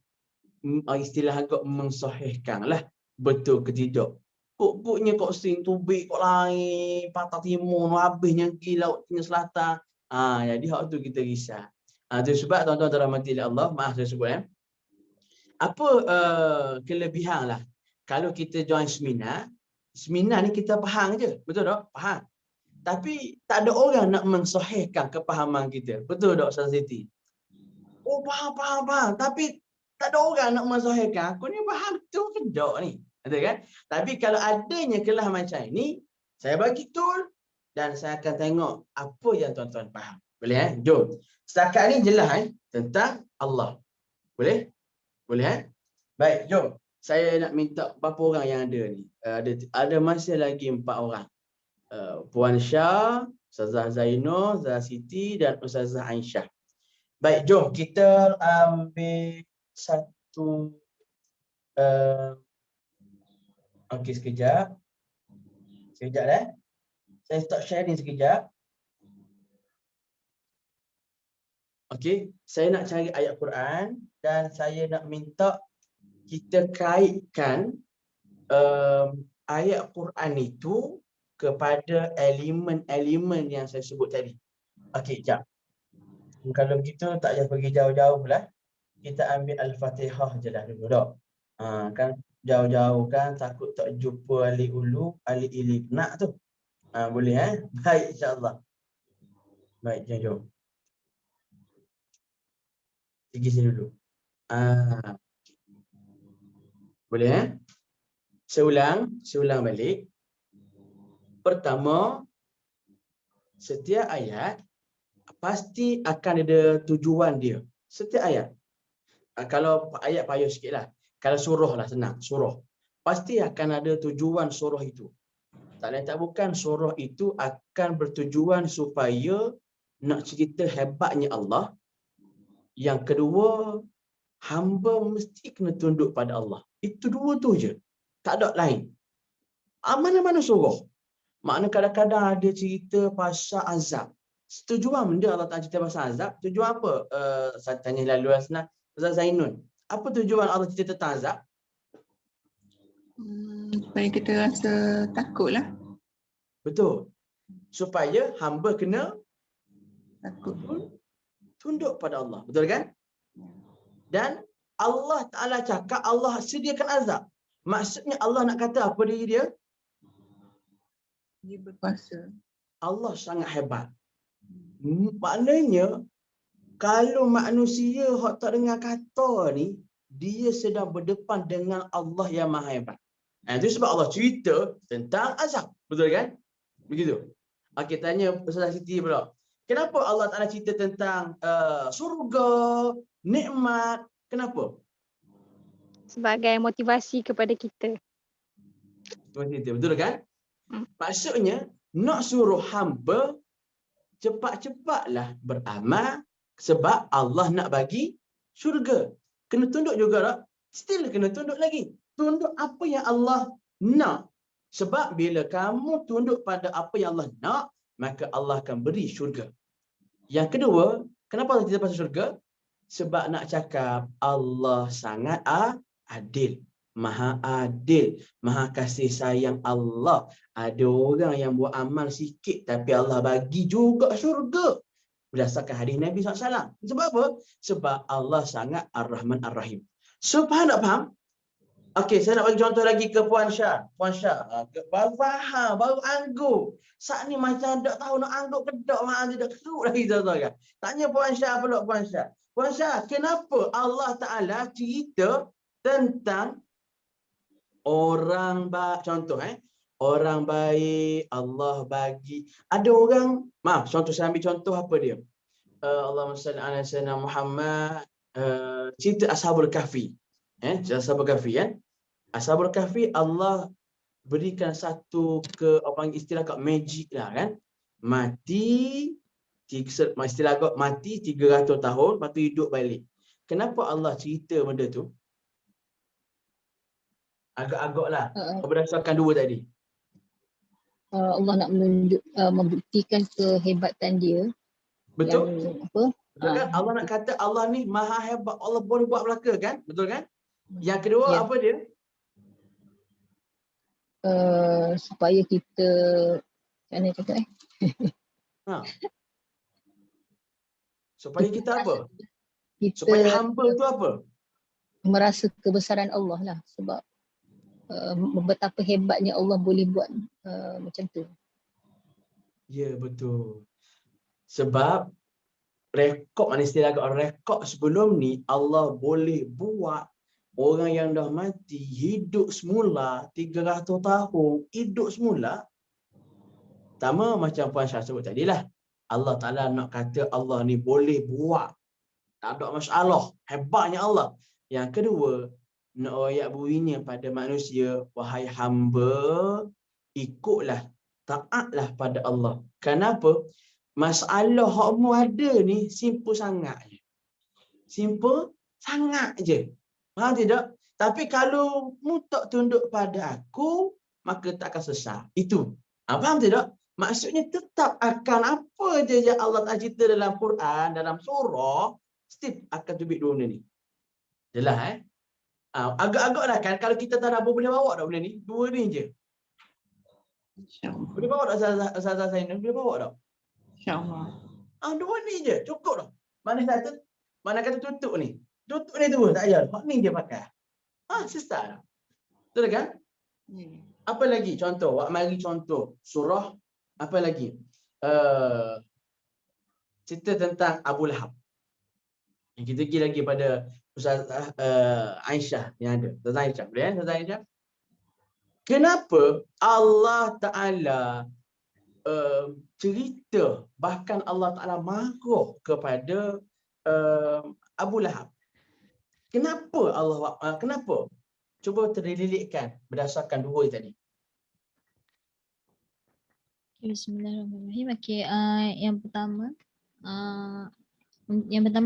istilah agak mensahihkan lah betul ke tidak. Pokoknya kok sing tubik kok lain, patah timur, habisnya pergi laut tengah selatan. Jadi hak tu kita risau. Itu sebab tuan-tuan dirahmati oleh Allah, maaf saya sebut apa kelebihan lah kalau kita join seminar ni kita faham je, betul tak? Faham. Tapi tak ada orang nak mensahihkan kepahaman kita. Betul tak Ustaz Siti? Faham. Tapi tak ada orang nak mensahihkan. Aku ni faham betul ke tak ni? Betul kan? Tapi kalau adanya kelas macam ni, saya bagi tool dan saya akan tengok apa yang tuan-tuan faham. Boleh Jom. Setakat ni jelas tentang Allah. Boleh? Boleh Baik, jom. Saya nak minta berapa orang yang ada ni? Ada masih lagi 4 orang. Puan Syah, Ustazah Zainul, Ustazah Siti dan Ustazah Aisyah. Baik, jom kita ambil satu. Okey, sekejap. Saya stop sharing sekejap. Okey, saya nak cari ayat Quran dan saya nak minta kita kaitkan ayat Quran itu kepada elemen-elemen yang saya sebut tadi. Okey, jap. Kalau begitu tak payah pergi jauh-jauh lah. Kita ambil Al-Fatihah je lah dulu dah. Kan jauh-jauh kan takut tak jumpa alif ulu, alif ilif nak tu. Boleh Baik, insya-Allah. Baik, jom. Pergi sini dulu. Boleh Seulang balik. Pertama, setiap ayat pasti akan ada tujuan dia. Setiap ayat. Kalau ayat payah sikit lah. Kalau surah lah senang. Surah. Pasti akan ada tujuan surah itu. Tak lain tak bukan surah itu akan bertujuan supaya nak cerita hebatnya Allah. Yang kedua, hamba mesti kena tunduk pada Allah. Itu dua tu je. Tak ada lain. Mana-mana surah. Makna kadang-kadang ada cerita pasal azab. Tujuan benda Allah Ta'ala cerita pasal azab. Tujuan apa? Saya tanya lalu Asnah. Ustaz Zainun. Apa tujuan Allah cerita tentang azab? Supaya kita rasa takut lah. Betul. Supaya hamba kena Takut. tunduk pada Allah. Betul kan? Dan Allah Ta'ala cakap Allah sediakan azab. Maksudnya Allah nak kata apa diri dia? Dia berkuasa. Allah sangat hebat. Maknanya kalau manusia hak tak dengar kata ni, dia sedang berdepan dengan Allah yang maha hebat. Itu sebab Allah cerita tentang azab. Betul kan? Begitu. Okey, tanya Ustazah Siti pula. Kenapa Allah Ta'ala cerita tentang surga, nikmat? Kenapa? Sebagai motivasi kepada kita. Betul kan? Maksudnya, nak suruh hamba cepat-cepatlah beramal sebab Allah nak bagi syurga. Kena tunduk juga tak? Still kena tunduk lagi. Tunduk apa yang Allah nak. Sebab bila kamu tunduk pada apa yang Allah nak, maka Allah akan beri syurga. Yang kedua, kenapa Allah cerita pasal syurga? Sebab nak cakap Allah sangat adil. Maha adil, maha kasih sayang Allah. Ada orang yang buat amal sikit tapi Allah bagi juga syurga. Berdasarkan hadis Nabi SAW. Sebab apa? Sebab Allah sangat Ar-Rahman Ar-Rahim. So, faham tak faham? Okey, saya nak bagi contoh lagi ke Puan Syah. Puan Syah, baru faham, baru anggup. Saat ni macam tak tahu nak anggup ke tak, mak dia dah keruk lagi tuan-tuan kan. Tanya Puan Syah pula, Puan Syah. Puan Syah, kenapa Allah Ta'ala cerita tentang orang contoh orang baik Allah bagi. Ada orang, contoh saya ambil contoh apa dia? Allahumma salli ala sayyidina Muhammad, cerita Ashabul Kahfi. Ashabul Kahfi Ashabul Kahfi Allah berikan satu istilah kat magic lah kan. Mati istilah kat mati 300 tahun lepas tu hidup balik. Kenapa Allah cerita benda tu? Agak-agak lah. Berdasarkan dua tadi. Allah nak membuktikan kehebatan dia. Betul? Yang apa? Betul kan? Allah nak kata Allah ni maha hebat. Allah boleh buat belaka kan? Betul kan? Yang kedua apa dia? Supaya kita macam mana cakap Supaya kita apa? Kita supaya hamba tu apa? Merasa kebesaran Allah lah. Sebab betapa hebatnya Allah boleh buat macam tu. Ya, betul. Sebab rekod sebelum ni Allah boleh buat orang yang dah mati hidup semula 300 tahun, hidup semula. Pertama macam Puan Syah sebut tadilah, Allah Ta'ala nak kata Allah ni boleh buat. Tak ada masalah, hebatnya Allah. Yang kedua, nak ayat bunyinya pada manusia, wahai hamba, ikutlah, taatlah pada Allah. Kenapa? Masalah hakmu ada ni simple sangat je. Simple sangat je. Faham tidak? Tapi kalau mu tak tunduk pada aku, maka tak akan sesat. Itu. Faham tidak? Maksudnya tetap akan apa je yang Allah Ta'ala cerita dalam Quran, dalam surah, still akan tubik dua benda ni. Jelas Agak-agak lah kan, kalau kita tadabbur boleh bawa tak benda ni? Dua ni je. InsyaAllah. Boleh bawa tak Ustazah Zainal? Boleh bawa tak? InsyaAllah. Dua ni je, cukup dah. Mana kata tutup ni. Tutup ni terus, tak payah. Hak ni je pakai. Selesai dah. Betul kan? Apa lagi contoh? Wak mari contoh surah apa lagi? Cerita tentang Abu Lahab. Yang kita pergi lagi pada Ustazah Aisyah yang ada. Ustazah Aisyah, boleh kan? Ustazah Aisyah. Kenapa Allah Ta'ala cerita, bahkan Allah Ta'ala marah kepada Abu Lahab? Kenapa kenapa? Cuba terlilitkan berdasarkan dua tadi. Bismillahirrahmanirrahim. Okey, yang pertama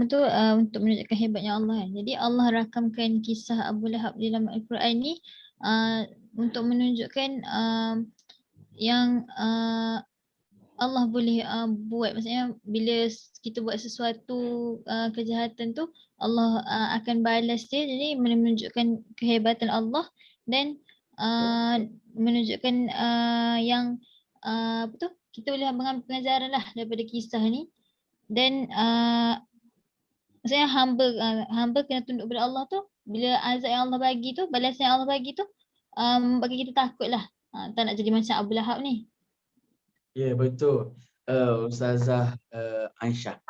tu untuk menunjukkan hebatnya Allah kan. Jadi Allah rakamkan kisah Abu Lahab di dalam Al-Quran ni untuk menunjukkan yang Allah boleh buat. Maksudnya bila kita buat sesuatu kejahatan tu, Allah akan balas dia. Jadi menunjukkan kehebatan Allah dan menunjukkan yang apa tu, kita boleh mengambil pengajaran lah daripada kisah ni. Dan maksudnya hamba kena tunduk kepada Allah tu, bila azab yang Allah bagi tu, balasan yang Allah bagi tu bagi kita takut lah, tak nak jadi macam Abu Lahab ni. Ya, betul. Ustazah Aisyah,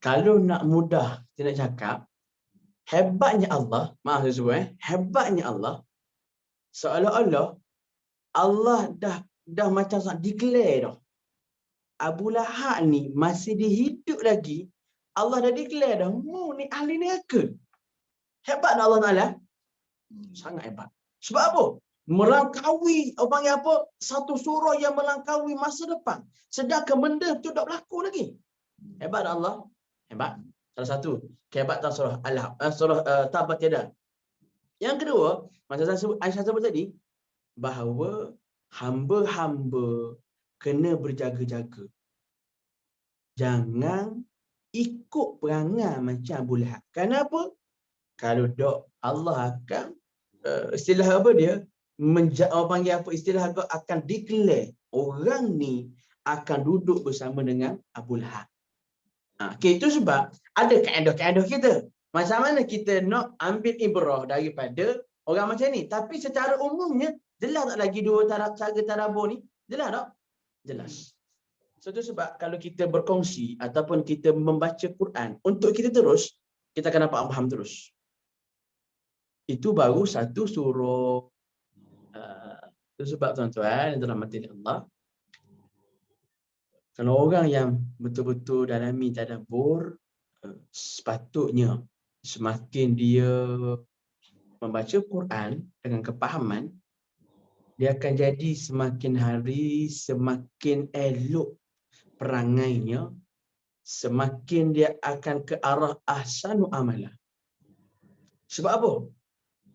kalau nak mudah kita nak cakap, hebatnya Allah, maaf saya sebut hebatnya Allah, seolah-olah Allah dah macam declare dah. Abu Lahab ni masih dihidup lagi, Allah dah declare dah, mu ni ahli neraka. Hebat tak Allah Ta'ala? Sangat hebat. Sebab apa? Melangkaui, orang panggil apa? Satu surah yang melangkaui masa depan. Sedangkan benda tu tak berlaku lagi. Hebat tak Allah? Hebat. Salah satu kehebatan surah surah Tabat Yada. Yang kedua, macam Aisyah sebut tadi, bahawa hamba-hamba kena berjaga-jaga. Jangan ikut perangai macam Abu Lahab. Kenapa? Kalau dok Allah akan istilah apa dia? Orang panggil apa istilah akan declare orang ni akan duduk bersama dengan Abu Lahab. Okay, itu sebab ada kaedah-kaedah kita. Macam mana kita nak ambil ibrah daripada orang macam ni. Tapi secara umumnya, jelas tak lagi dua cara tadabbur ni? Jelas tak? Jelas. So itu sebab kalau kita berkongsi ataupun kita membaca Quran, untuk kita terus, kita akan dapat faham terus. Itu baru satu surah. Itu sebab tuan-tuan yang dirahmati Allah, kalau orang yang betul-betul dalami tadabbur, sepatutnya semakin dia membaca Quran dengan kepahaman, dia akan jadi semakin hari semakin elok perangainya, semakin dia akan ke arah ahsanu amalah. Sebab apa?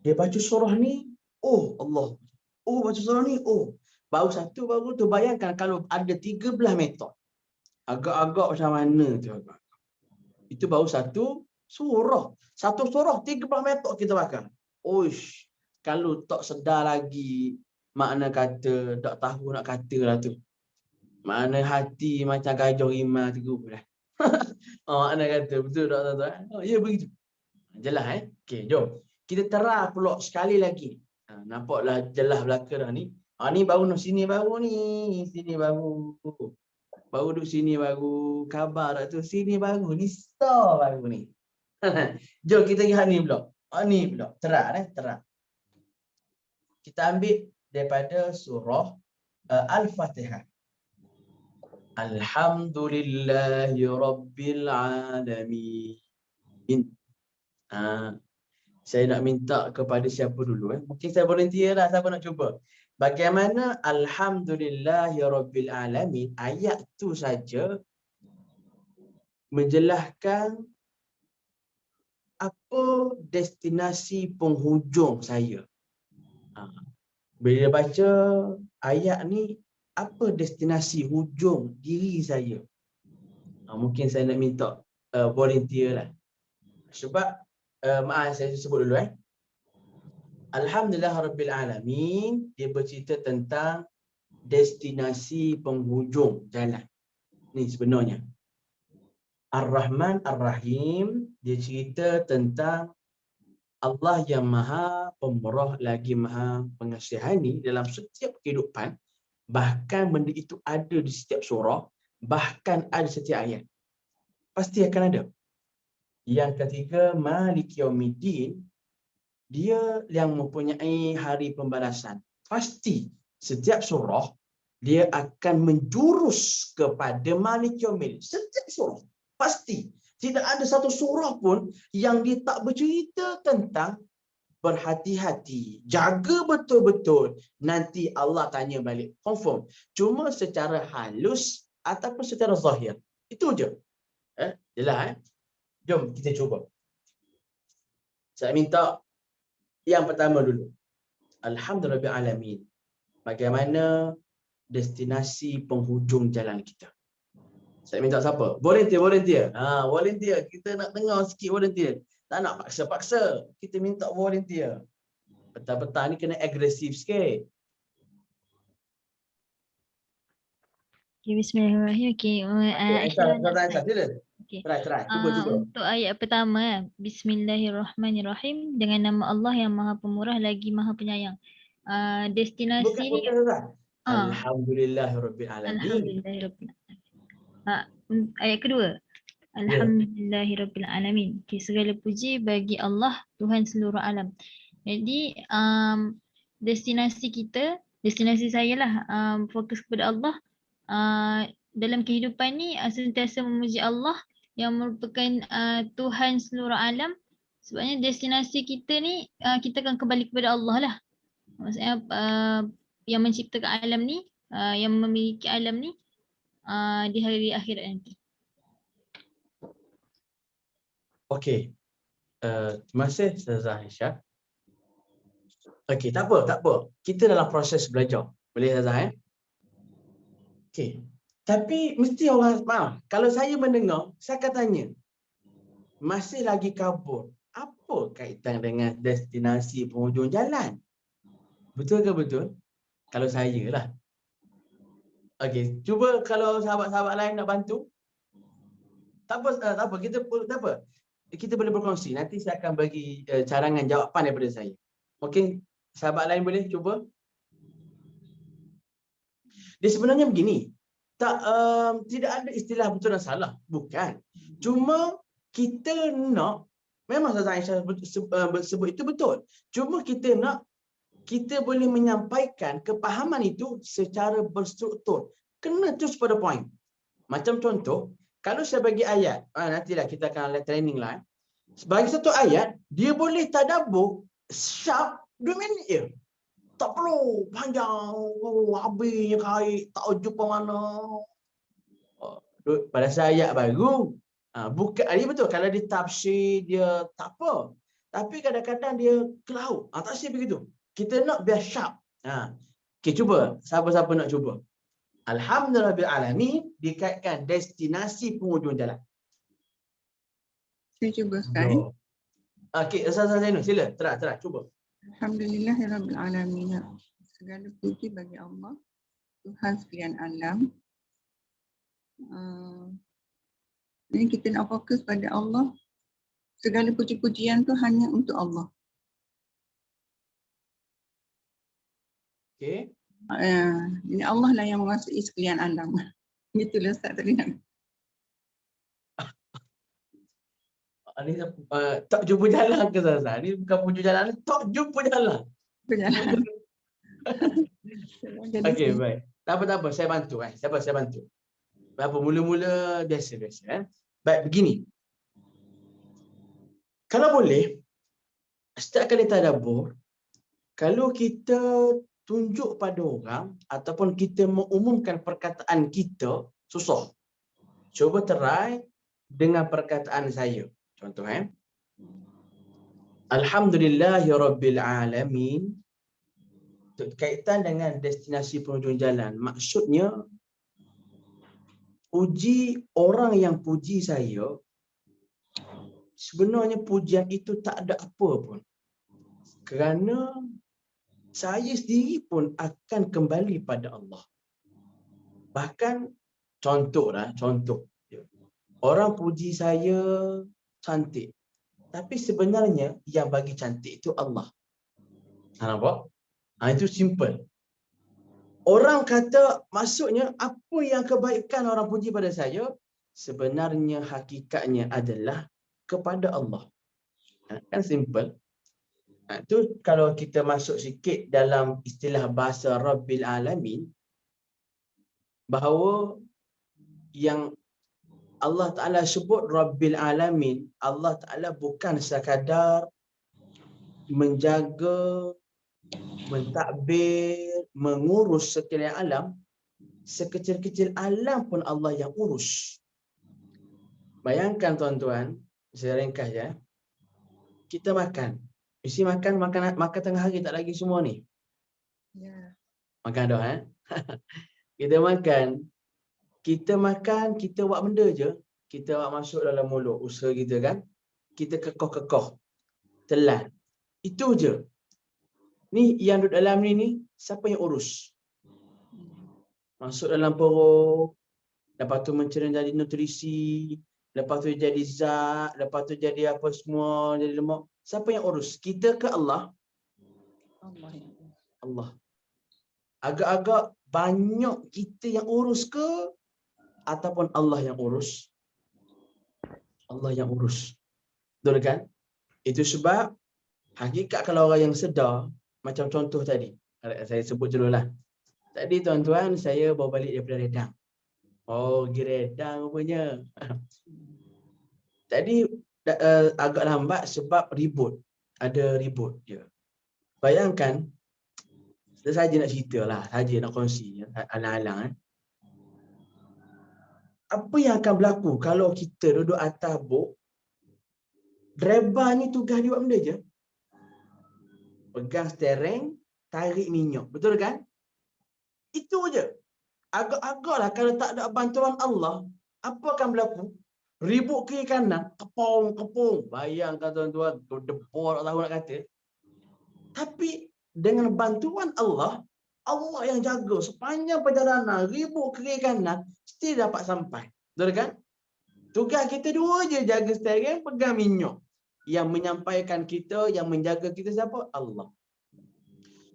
Dia baca surah ni, oh Allah. Oh, baca surah ni, oh. Baru tu bayangkan kalau ada 13 metod. Agak-agak macam mana tu agak. Itu baru satu surah. Satu surah 13 metod kita bakar. Oish, kalau tak sedar lagi, makna kata, tak tahu nak kata lah tu. Makna hati macam gajah rimah tu lah. Makna kata, betul tak tuan-tuan? Ya begitu. Jelas Okey, jom. Kita terang pula sekali lagi. Nampaklah jelas belakang dah ni. Ni baru no, sini baru ni. Sini baru. Baru duduk sini baru. Khabar tak tu. Sini baru. Ni star baru ni. Jom kita pergi ni pula. Ni pula. Terang terang. Kita ambil daripada surah Al-Fatihah. Alhamdulillahi Rabbil Alamin. Saya nak minta kepada siapa dulu mungkin saya volunteer lah, siapa nak cuba. Bagaimana Alhamdulillahi Rabbil Alamin, ayat tu saja menjelaskan apa destinasi penghujung saya. Bila baca ayat ni, apa destinasi hujung diri saya. Mungkin saya nak minta volunteer lah. Sebab maaf saya sebut dulu Alhamdulillah Rabbil Alamin, dia bercerita tentang destinasi penghujung jalan. Ni sebenarnya. Ar-Rahman Ar-Rahim, dia cerita tentang Allah yang maha pemurah lagi maha pengasihani dalam setiap kehidupan. Bahkan benda itu ada di setiap surah, bahkan ada setiap ayat. Pasti akan ada. Yang ketiga, Malik Yaumiddin, dia yang mempunyai hari pembalasan. Pasti setiap surah dia akan menjurus kepada Malik Yaumiddin. Setiap surah pasti. Tidak ada satu surah pun yang dia tak bercerita tentang berhati-hati, jaga betul-betul. Nanti Allah tanya balik, confirm. Cuma secara halus ataupun secara zahir. Itu je. Jelas. Jom kita cuba. Saya minta yang pertama dulu. Alhamdulillahirrahmanirrahim. Bagaimana destinasi penghujung jalan kita? Saya minta siapa? Volunteer. Volunteer. Kita nak dengar sikit volunteer. Tak nak paksa-paksa. Kita minta volunteer. Petang-petang ni kena agresif sikit. Okay, bismillahirrahmanirrahim. Okay, Aisyah, sila. Okay. Try. Cuba. Untuk ayat pertama, bismillahirrahmanirrahim. Dengan nama Allah yang maha pemurah lagi maha penyayang. Destinasi Bukan. Alhamdulillahirabbil alamin. Alhamdulillahirabbil alamin. Ayat kedua. Alhamdulillahirabbil alamin. Okay, segala puji bagi Allah, Tuhan seluruh alam. Jadi destinasi saya lah, fokus kepada Allah. Dalam kehidupan ni sentiasa memuji Allah yang merupakan Tuhan seluruh alam. Sebabnya destinasi kita ni kita akan kembali kepada Allah lah. Maksudnya yang menciptakan alam ni, yang memiliki alam ni di hari akhirat nanti. Okey. Terima kasih Ustazah Aisyah. Okey, tak apa. Kita dalam proses belajar. Boleh Ustazah Okey. Tapi mesti orang maaf. Kalau saya mendengar, saya akan tanya. Masih lagi kabur. Apa kaitan dengan destinasi penghujung jalan? Betul ke betul? Kalau saya lah. Okey, cuba kalau sahabat-sahabat lain nak bantu. Tak apa. Kita boleh berkongsi. Nanti saya akan bagi carangan jawapan daripada saya. Okey, sahabat lain boleh cuba? Dia sebenarnya begini. Tidak ada istilah betul dan salah. Bukan. Cuma kita nak, memang Ustazah Aisyah sebut itu betul. Cuma kita boleh menyampaikan kepahaman itu secara berstruktur. Kena terus pada point. Macam contoh, kalau saya bagi ayat, nantilah kita akan training lah. Bagi satu ayat, dia boleh tadabbur sharp 2 minit je. Tak perlu panjang, habisnya kait, tak jumpa mana. Pada saya ayat baru, bukan, dia betul. Kalau dia tafsir, dia tak apa. Tapi kadang-kadang dia ke laut. Tak sih begitu. Kita nak biar sharp. Okay, cuba. Siapa-siapa nak cuba? Alhamdulillahirrahmanirrahim dikaitkan destinasi penghujung jalan. Saya cuba sekali. Okey, Ustazah Zainul, sila. Try, cuba. Alhamdulillahirabbil alamin. Segala puji bagi Allah, Tuhan sekalian alam. Jadi kita nak fokus pada Allah. Segala puji-pujian tu hanya untuk Allah. Okey. Jadi Allah lah yang menguasai sekalian alam. Itulah Ustaz tadi nak. Ini tak jumpa jalan ke Ustazah? Ini bukan pujuk jalan, tak jumpa jalan. Berjalan. Okey, baik. Tak apa, saya bantu. Saya bantu. Apa mula-mula biasa. Baik, begini. Kalau boleh, setiap kali tadabbur, kalau kita tunjuk pada orang ataupun kita mengumumkan perkataan kita, susah. Cuba try dengan perkataan saya. Contoh Alhamdulillahirabbil alamin. Kaitan dengan destinasi penghujung jalan. Maksudnya puji orang yang puji saya, sebenarnya pujian itu tak ada apa pun. Kerana saya sendiri pun akan kembali pada Allah. Bahkan contoh. Orang puji saya cantik. Tapi sebenarnya yang bagi cantik itu Allah. Nampak? Itu simple. Orang kata maksudnya apa yang kebaikan orang puji pada saya, sebenarnya hakikatnya adalah kepada Allah. Kan simple. Itu kalau kita masuk sikit dalam istilah bahasa Rabbil Alamin, bahawa yang Allah Ta'ala sebut Rabbil Alamin, Allah Ta'ala bukan sekadar menjaga, mentadbir, mengurus sekalian alam. Sekecil-kecil alam pun Allah yang urus. Bayangkan tuan-tuan, saya ringkas ya. Kita makan. Mesti makan tengah hari tak lagi semua ni. Ya. Makan dah Kita makan, kita buat benda je, kita buat masuk dalam mulut usaha kita kan. Kita kekoh-kekoh, telan. Itu je. Ni yang duduk dalam ni siapa yang urus? Masuk dalam perut, lepas tu mencerna jadi nutrisi, lepas tu jadi zat, lepas tu jadi apa semua, jadi lemak. Siapa yang urus? Kita ke Allah? Allah. Agak-agak banyak kita yang urus ke ataupun Allah yang urus? Allah yang urus. Betul kan? Itu sebab hakikat kalau orang yang sedar, macam contoh tadi, saya sebut dulu lah. Tadi tuan-tuan, saya bawa balik daripada Redang. Oh, pergi Redang rupanya. Tadi agak lambat sebab ribut. Ada ribut je. Bayangkan, saja nak cerita lah, saja nak kongsi, alang-alang. Apa yang akan berlaku kalau kita duduk atas bok, driver ni tugas dia buat benda je. Pegang steering, tarik minyak. Betul kan? Itu je. Agak-agaklah kalau tak ada bantuan Allah, apa akan berlaku? Ribut kiri kanan, kepung. Bayangkan tuan-tuan, debor tak tahu nak kata. Tapi dengan bantuan Allah, Allah yang jaga sepanjang perjalanan, ribut kiri kanan, still dapat sampai. Betul kan? Tugas kita dua je, jaga steering, pegang minyak. Yang menyampaikan kita, yang menjaga kita siapa? Allah.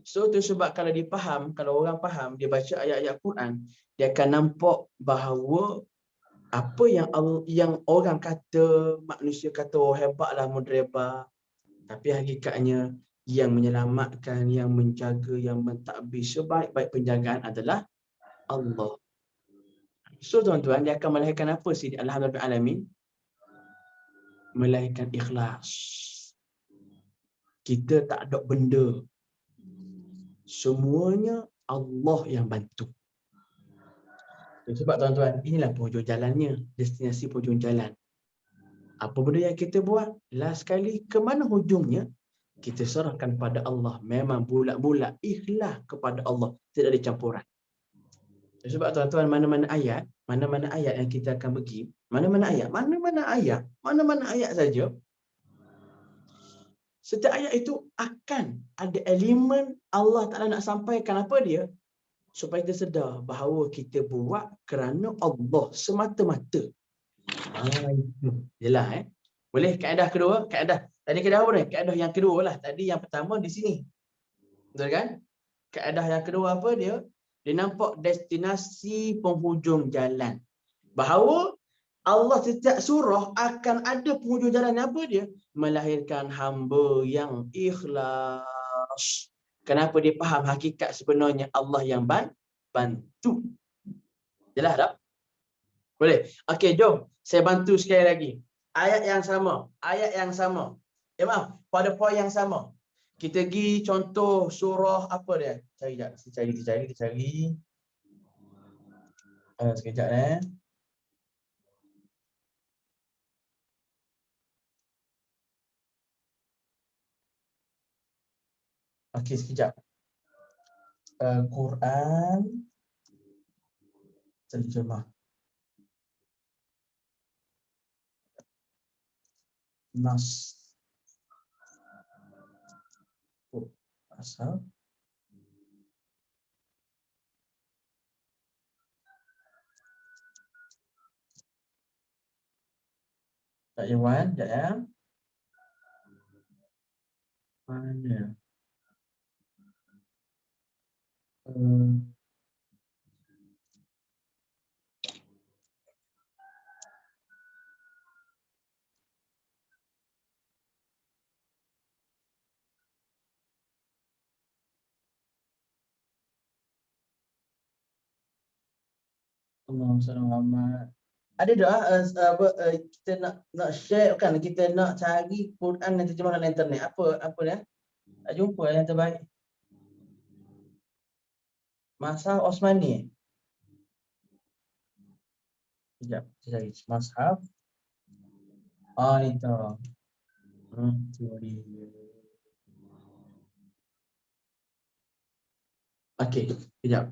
So tu sebab kalau dipaham, kalau orang faham, dia baca ayat-ayat Quran, dia akan nampak bahawa apa yang orang kata, manusia kata, oh hebatlah mudribah. Tapi hakikatnya yang menyelamatkan, yang menjaga, yang mentadbir sebaik-baik penjagaan adalah Allah. So tuan-tuan, dia akan melahirkan apa sih? Alhamdulillah alamin. Melahirkan ikhlas. Kita tak ada benda. Semuanya Allah yang bantu. Sebab tuan-tuan, inilah penghujung jalannya. Destinasi penghujung jalan. Apa benda yang kita buat? Last sekali, ke mana hujungnya? Kita serahkan pada Allah. Memang bulat-bulat ikhlas kepada Allah. Tidak ada campuran. Sebab tuan-tuan, mana-mana ayat yang kita akan pergi, mana-mana ayat saja, setiap ayat itu akan ada elemen Allah Ta'ala nak sampaikan apa dia? Supaya kita sedar bahawa kita buat kerana Allah semata-mata. Itu. Jelas Boleh kaedah kedua? Tadi kaedah apa ni? Kaedah yang kedua lah. Tadi yang pertama di sini. Betul kan? Kaedah yang kedua apa dia? Dia nampak destinasi penghujung jalan. Bahawa Allah setiap surah akan ada penghujung jalan apa dia? Melahirkan hamba yang ikhlas. Kenapa dia faham hakikat sebenarnya Allah yang bantu. Jelas tak? Boleh? Okey, jom. Saya bantu sekali lagi. Ayat yang sama. Maaf, pada poin yang sama. Kita pergi contoh surah apa dia? Kita cari. Sekejap Okey, sekejap. Quran terjemah. Nas. Ashab. Tak Iwan, sekejap ya. Mana? Allahumma salli ala Muhammad. Ada tak kita nak share kan, kita nak cari Quran yang terjemah dalam internet. Apa dia? Tak jumpa yang terbaik. Mashaf Osmani. Sekejap, saya cari Mashaf. Ni tahu. Tu dia. Okey, sekejap.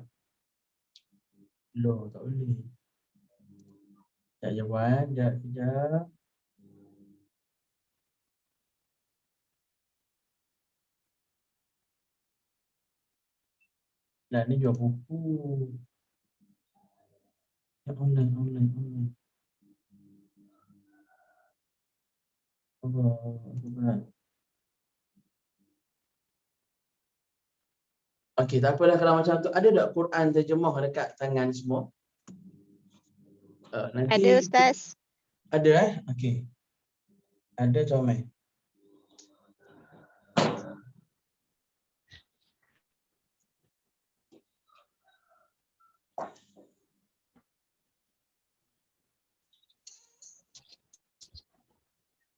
Loh, tak boleh. Tak jawab, sekejap. Nah, ni jual buku. Yang online. Berat. Okey, tak apalah kalau macam tu. Ada tak Quran terjemah dekat tangan semua? Nanti Ada Ustaz. Ada Okey. Ada, comel.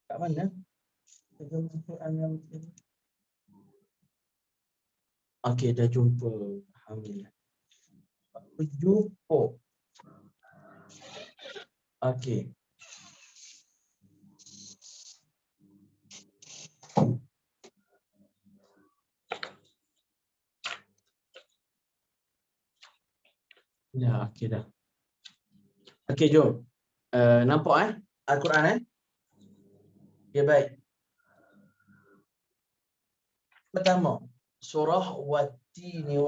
Kat mana? Terjemah Quran yang okey, dah jumpa. Alhamdulillah. Jumpa. Okey. Ya, okey dah. Okey, jom. Nampak Al-Quran Okay, baik. Pertama, surah Wat-Tini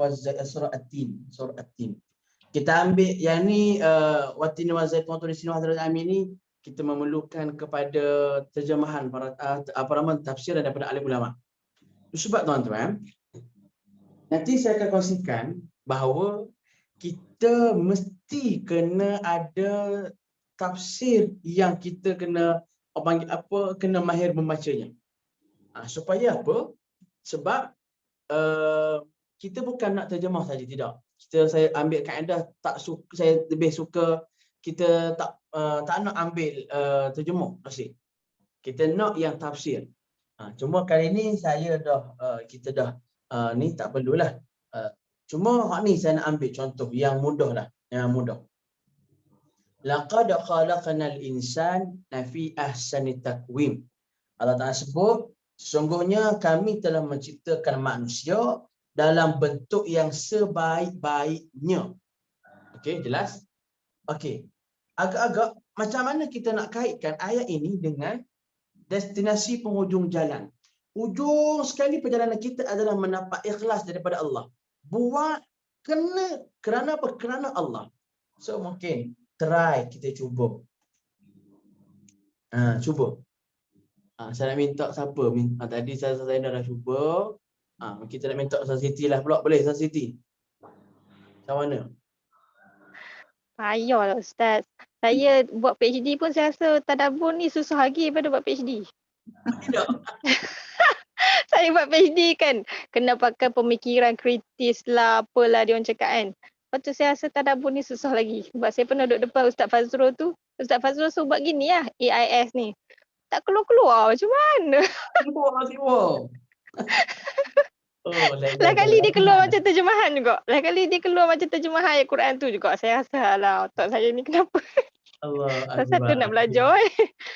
surah At-Tin, surah At-Tin. Kita ambil yang ni Wat-Tini wa-Zaitun di sini Hadrat Amin ni kita memerlukan kepada terjemahan para tafsir daripada alim ulama. Sebab tuan-tuan, nanti saya akan kongsikan bahawa kita mesti kena ada tafsir yang kita kena kena mahir membacanya. Supaya apa? Sebab kita bukan nak terjemah saja, tidak. Saya ambil kaedah saya lebih suka kita tak nak ambil terjemah asli. Kita nak yang tafsir. Cuma kali ni kita dah ni tak perlulah. Cuma hak ni saya nak ambil contoh yang mudah lah, yang mudah. Laqad khalaqnal insana fi ahsani taqwim. Allah Ta'ala sebut, sesungguhnya kami telah menciptakan manusia dalam bentuk yang sebaik-baiknya. Okey, jelas? Okey. Agak-agak macam mana kita nak kaitkan ayat ini dengan destinasi penghujung jalan? Ujung sekali perjalanan kita adalah mendapat ikhlas daripada Allah. Buat kerana apa? Kerana Allah. So mungkin try, kita cuba. Cuba. Saya nak minta siapa? Tadi saya dah cuba. Kita nak minta Ustaz Siti lah pula. Boleh Ustaz Siti? Macam mana? Payahlah Ustaz. Saya buat PhD pun saya rasa tadabbur ni susah lagi daripada buat PhD. Tidak. Saya buat PhD kan kena pakai pemikiran kritis lah, apalah dia orang cakap kan. Lepas tu saya rasa tadabbur ni susah lagi. Sebab saya pernah duduk depan Ustaz Fazrul tu. Ustaz Fazrul suruh buat gini lah, AIS ni. Tak keluar-keluar macam mana? Lain kali dia keluar macam terjemahan juga. Lain kali dia keluar macam terjemahan ayat Quran tu juga. Saya rasa lah otak saya ni kenapa? Allah Satu nak belajar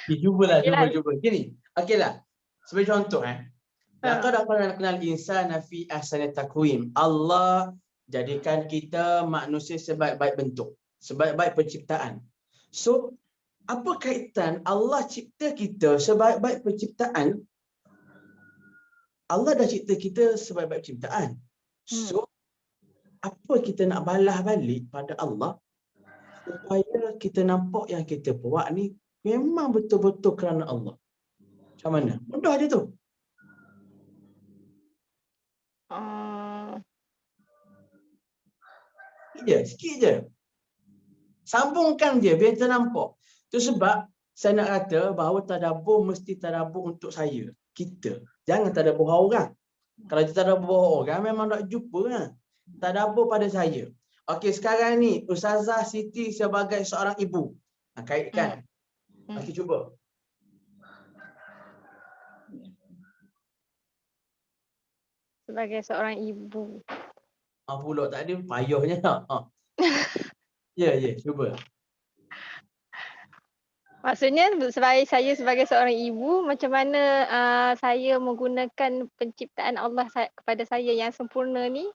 Cubalah. Gini. Okeylah. Sebagai contoh laqad khalaqnal insana fi ahsani taqwim. Allah jadikan kita manusia sebaik-baik bentuk, sebaik-baik penciptaan. So, apa kaitan Allah cipta kita sebaik-baik penciptaan? Allah dah cipta kita sebaik-baik ciptaan. So, apa kita nak balas balik pada Allah supaya kita nampak yang kita buat ni memang betul-betul kerana Allah. Macam mana? Mudah je tu. Sikit je. Sambungkan je biar ternampak. Tu sebab saya nak kata bahawa tadabbur mesti tadabbur untuk saya, kita. Jangan tadabbur orang. Kalau kita tadabbur orang memang tak jumpa kan. Tadabbur pada saya. Okey, sekarang ni Ustazah Siti sebagai seorang ibu. Kaitkan. Okey, cuba. Sebagai seorang ibu. Pulak tak ada payahnya tak. Ya, cuba. Maksudnya saya sebagai seorang ibu, macam mana saya menggunakan penciptaan Allah kepada saya yang sempurna ni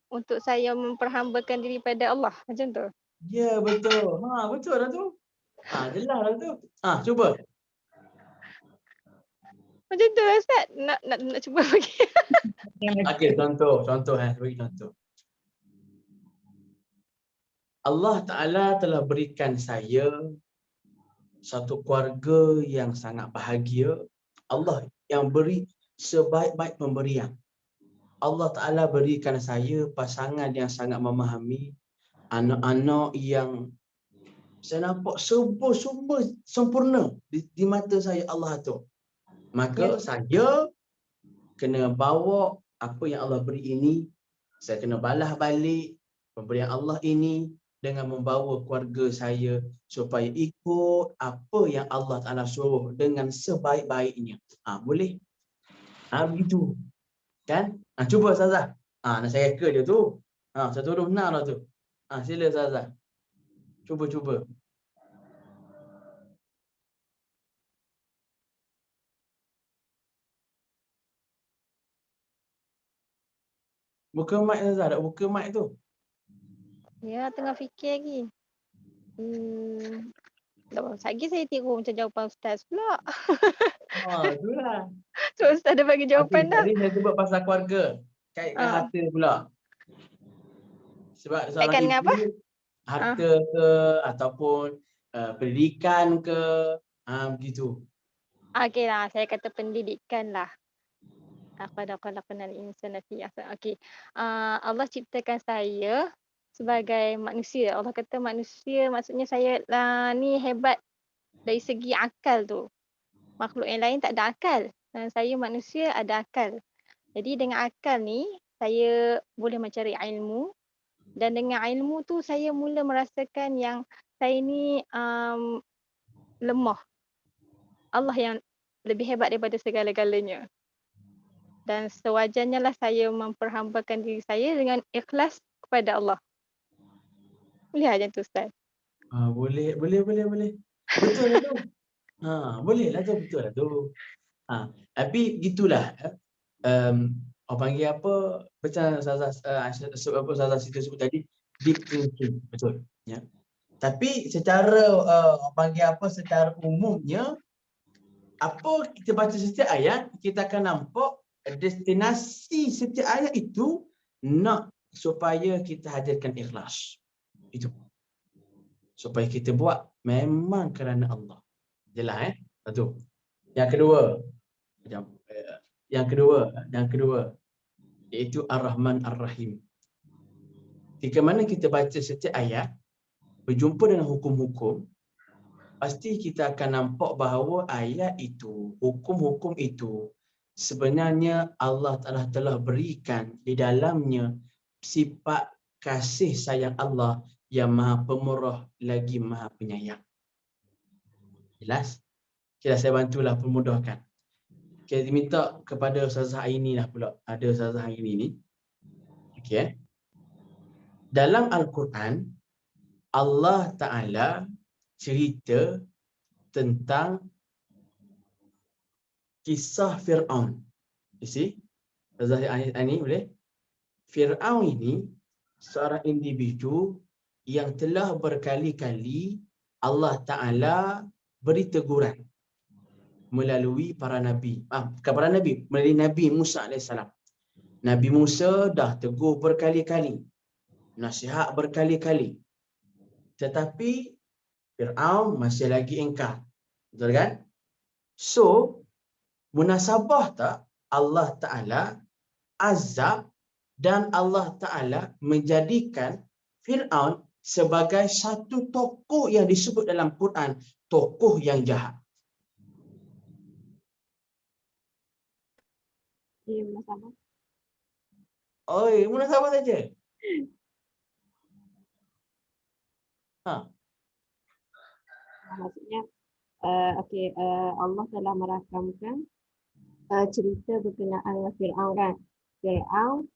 untuk saya memperhambakan diri pada Allah, macam tu? Ya, betul. Betul lah tu. Jelas lah tu. Cuba. Macam tu lah Ustaz. Nak cuba bagi. Okey, contoh. Bagi contoh. Allah Ta'ala telah berikan saya satu keluarga yang sangat bahagia. Allah yang beri sebaik-baik pemberian. Allah Ta'ala berikan saya pasangan yang sangat memahami, anak-anak yang saya nampak semua sempurna di mata saya Allah tu. Maka saya kena bawa apa yang Allah beri ini, saya kena balas balik pemberian Allah ini dengan membawa keluarga saya supaya ikut apa yang Allah Ta'ala suruh dengan sebaik-baiknya. Boleh? Begitu. Kan? Cuba Ustazah. Nak saya reka dia tu. Saya turun benar lah tu. Sila Ustazah. Cuba. Buka mic Ustazah. Tak buka mic tu. Ya, tengah fikir lagi. Lagi saya tiru macam jawapan Ustaz pula. Itulah. So Ustaz dah bagi jawapan dah. Tadi saya sebut pasal keluarga. Kaitkan harta pula. Sebab kaitkan dengan apa? Harta ke ataupun pendidikan ke, begitu. Okey lah, saya kata pendidikan lah. Laqad khalaqnal insana fi ahsani. Okey. Allah ciptakan saya sebagai manusia. Allah kata manusia, maksudnya saya ni hebat dari segi akal tu. Makhluk yang lain tak ada akal. Dan saya manusia ada akal. Jadi dengan akal ni, saya boleh mencari ilmu. Dan dengan ilmu tu, saya mula merasakan yang saya ni lemah. Allah yang lebih hebat daripada segala-galanya. Dan sewajarnya lah saya memperhambakan diri saya dengan ikhlas kepada Allah. Boleh macam tu Ustaz? Boleh. Betul lah tu. Boleh lah tu, betul lah tu. Tapi gitulah. Orang panggil apa? Macam Ustazah Siti sebut tadi, deep thinking. Betul. Ya. Tapi secara orang panggil apa? Secara umumnya, apa kita baca setiap ayat, kita akan nampak destinasi setiap ayat itu nak supaya kita hadirkan ikhlas. Itu. Supaya kita buat memang kerana Allah. Jelas Satu. Yang kedua iaitu Ar-Rahman Ar-Rahim. Jika mana kita baca setiap ayat berjumpa dengan hukum-hukum, pasti kita akan nampak bahawa ayat itu, hukum-hukum itu sebenarnya Allah Ta'ala telah berikan di dalamnya sifat kasih sayang Allah yang maha pemurah lagi maha penyayang. Jelas? Saya bantulah permudahkan. Kita minta kepada Ustazah Aini lah pula. Ada Ustazah Aini ni. Okey. Dalam Al-Quran, Allah Ta'ala cerita tentang kisah Fir'aun. You see? Ustazah Aini boleh? Fir'aun ini seorang individu yang telah berkali-kali Allah Ta'ala beri teguran. melalui para nabi. Bukan para nabi, melalui Nabi Musa AS. Nabi Musa dah tegur berkali-kali, nasihat berkali-kali. Tetapi Fir'aun masih lagi ingkar. Betul kan? So, munasabah tak Allah Ta'ala azab dan Allah Ta'ala menjadikan Fir'aun sebagai satu tokoh yang disebut dalam Quran, tokoh yang jahat. Ya, munasabah. Oi, munasabah saja. Maksudnya, Allah telah merakamkan cerita berkenaan dengan Fir'aun kan. Fir'aun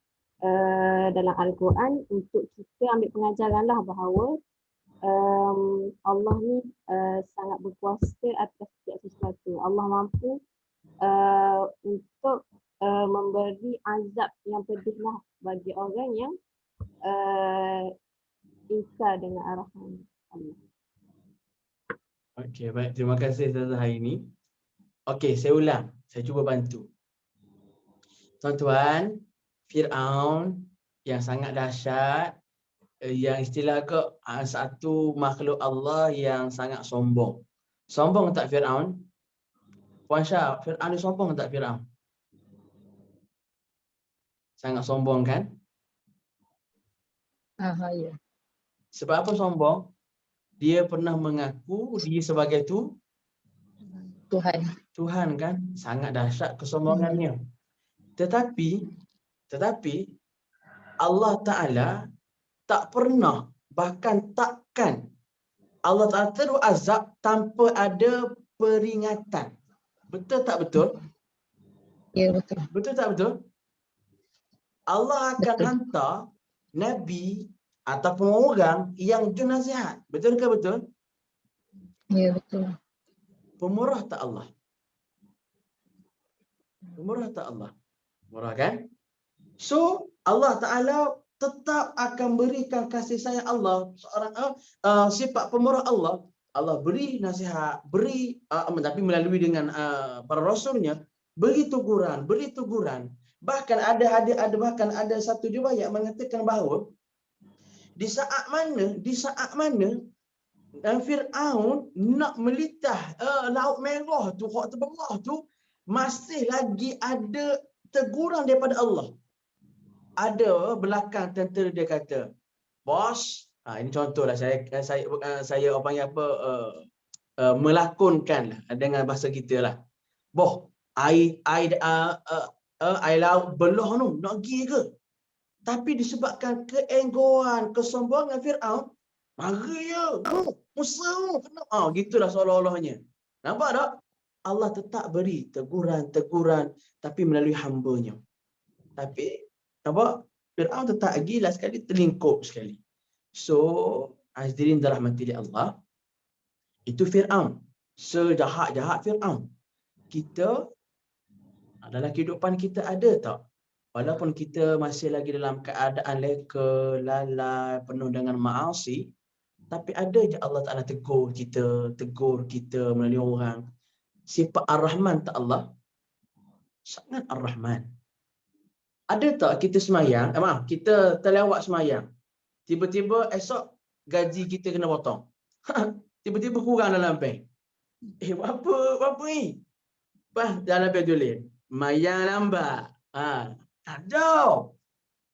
dalam Al-Quran untuk kita ambil pengajaran lah bahawa Allah ni sangat berkuasa atas setiap sesuatu. Allah mampu untuk memberi azab yang pedih lah bagi orang yang ingkar dengan arahan Allah. Okey, baik. Terima kasih Ustazah hari ini. Okey, saya ulang. Saya cuba bantu. Tuan-tuan, Fir'aun yang sangat dahsyat, yang istilah ke satu makhluk Allah yang sangat sombong. Sombong tak Fir'aun? Puan Syah, Fir'aun ni sombong tak Fir'aun? Sangat sombong kan? Ya. Sebab apa sombong? Dia pernah mengaku dia sebagai Tuhan kan? Sangat dahsyat kesombongannya. Tetapi Allah Ta'ala tak pernah, bahkan takkan Allah Ta'ala terus azab tanpa ada peringatan. Betul tak betul? Ya, betul. Betul tak betul? Allah akan hantar Nabi ataupun orang yang jun nasihat. Betul ke betul? Ya, betul. Pemurah tak Allah? Pemurah tak Allah? Murah kan? So, Allah Ta'ala tetap akan berikan kasih sayang Allah. Seorang sifat pemurah Allah. Allah beri nasihat, tapi melalui dengan para rasulnya, beri teguran. Bahkan ada satu riwayat mengatakan bahawa di saat mana Fir'aun nak melitah Laut Merah tu, Hak Terbawah tu, masih lagi ada teguran daripada Allah. Ada belakang tentera dia kata, bos, ini contohlah saya apa panggil apa, melakonkan dengan bahasa kita lah. Boh, air laut belah tu nak pergi ke? Tapi disebabkan keenggoan, kesombongan Fir'aun, mari ya, Musa kena. Gitulah seolah-olahnya. Nampak tak? Allah tetap beri teguran, tapi melalui hamba-Nya. Tapi nampak? Fir'aun tetap gila sekali, terlingkup sekali. So, hadirin dirahmati Allah, itu Fir'aun. Sejahat-jahat Fir'aun. Kita dalam kehidupan kita ada tak? Walaupun kita masih lagi dalam keadaan leka, lalai, penuh dengan maasi, tapi ada je Allah Ta'ala tegur kita melalui orang. Sifat Ar-Rahman tak Allah? Sangat Ar-Rahman. Ada tak kita semayang, kita terlewat semayang, tiba-tiba esok gaji kita kena potong. Tiba-tiba kurang dalam bank. Apa ni? Dalam bank tulis, mayang lambat. Jauh.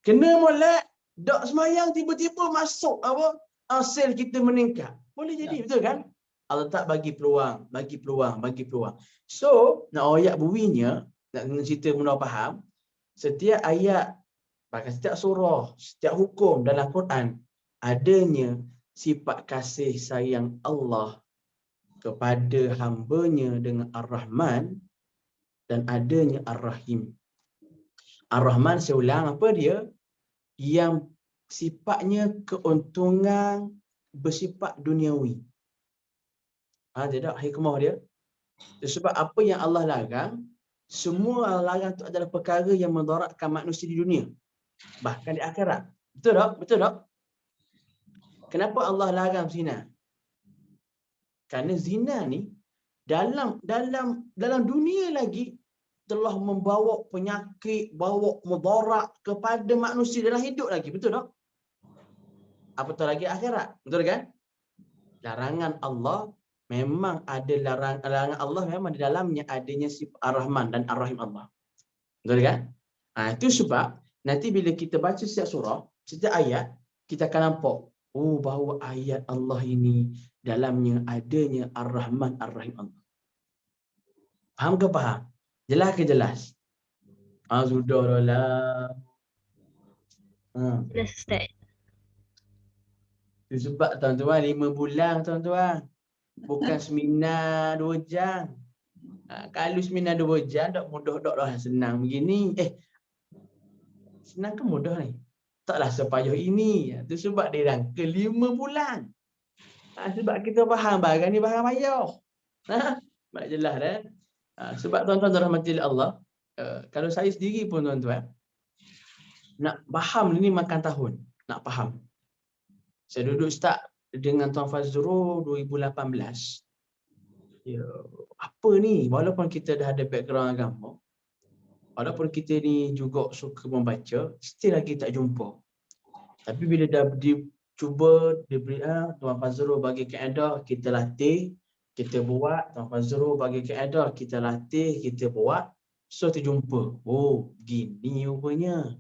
Kena molek, dok semayang tiba-tiba masuk sel kita meningkat. Boleh jadi, betul kan? Allah tak bagi peluang. So, nak ayat bunyinya, nak cerita mudah faham, setiap ayat, bahkan setiap surah, setiap hukum dalam Quran, adanya sifat kasih sayang Allah kepada hamba-Nya dengan Ar-Rahman dan adanya Ar-Rahim. Ar-Rahman, saya ulang, apa dia? Yang sifatnya keuntungan bersifat duniawi. Tidak, hikmah dia. Sebab apa yang Allah larang, semua larang itu adalah perkara yang mendaratkan manusia di dunia, bahkan di akhirat. Betul tak? Kenapa Allah larang zina? Kerana zina ni dalam dunia lagi telah membawa penyakit, bawa mudarat kepada manusia dalam hidup lagi. Betul tak? Apatah lagi akhirat. Betul kan? Larangan Allah memang ada larangan Allah memang di dalamnya adanya sifat Ar-Rahman dan Ar-Rahim Allah. Betul kan? Itu sebab nanti bila kita baca setiap surah, setiap ayat, kita akan nampak bahawa ayat Allah ini dalamnya adanya Ar-Rahman Ar-Rahim Allah. Faham ke faham? Jelas ke jelas? Sudahlah. Jelas Ustaz. Itu sebab tuan-tuan 5 bulan tuan-tuan. Bukan seminar 2 jam. Kalau seminar 2 jam tak mudah tak lah, senang begini. Senang ke mudah ni? Taklah sepayah ini. Itu sebab dia rangka 5 bulan. Sebab kita faham barang ni barang payah. Baik jelas dah. Sebab tuan-tuan rahmati Allah, kalau saya sendiri pun tuan-tuan, nak faham ni makan tahun. Nak faham. Saya duduk start dengan Tuan Fazrul 2018. Ya, apa ni? Walaupun kita dah ada background agama, walaupun kita ni juga suka membaca, still lagi tak jumpa. Tapi bila dah cuba diberi Tuan Fazrul bagi kaedah, kita latih, kita buat. Tuan Fazrul bagi kaedah, kita latih, kita buat. So terjumpa. Gini rupanya.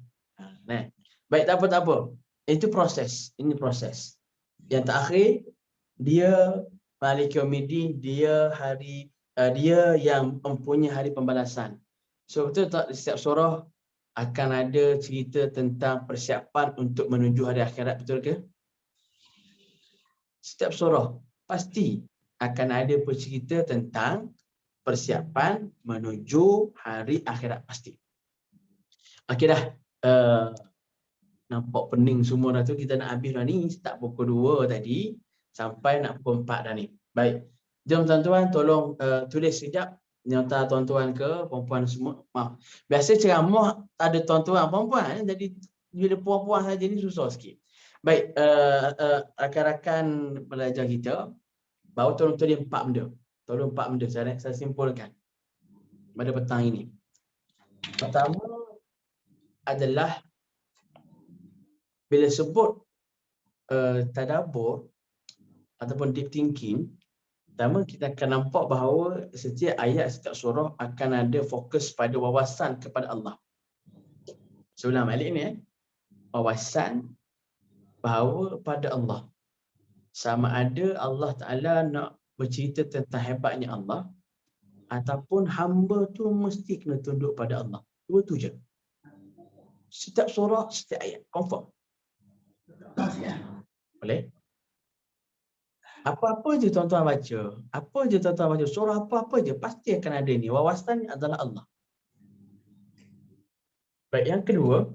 Baik, tak apa. Itu proses. Ini proses. Yang terakhir, dia Malik Yaumiddin, dia yang mempunyai hari pembalasan. So betul tak di setiap surah akan ada cerita tentang persiapan untuk menuju hari akhirat, betul ke? Setiap surah pasti akan ada bercerita tentang persiapan menuju hari akhirat pasti. Okey dah. Nampak pening semua dah tu, kita nak habis dah ni. Start pukul 2 tadi sampai nak pukul 4 dah ni. Baik. Jom tuan-tuan tolong tulis sekejap nyata tuan-tuan ke perempuan semua. Maaf. Biasa ceramah ada tuan-tuan perempuan, jadi bila puan-puan saja ni susah sikit. Baik, rakan-rakan pelajar kita baru tolong tulis 4 benda. Tolong 4 benda saya simpulkan pada petang ini. Pertama adalah bila sebut tadabbur ataupun deep thinking, pertama kita akan nampak bahawa setiap ayat, setiap surah akan ada fokus pada wawasan kepada Allah. Sebelum balik ni, wawasan bahawa pada Allah. Sama ada Allah Ta'ala nak bercerita tentang hebatnya Allah, ataupun hamba tu mesti kena tunduk pada Allah. Dua tu je. Setiap surah, setiap ayat. Confirm. Boleh? Apa-apa je tuan-tuan baca, surah apa-apa je, pasti akan ada ni. Wawasannya adalah Allah. Baik, yang kedua,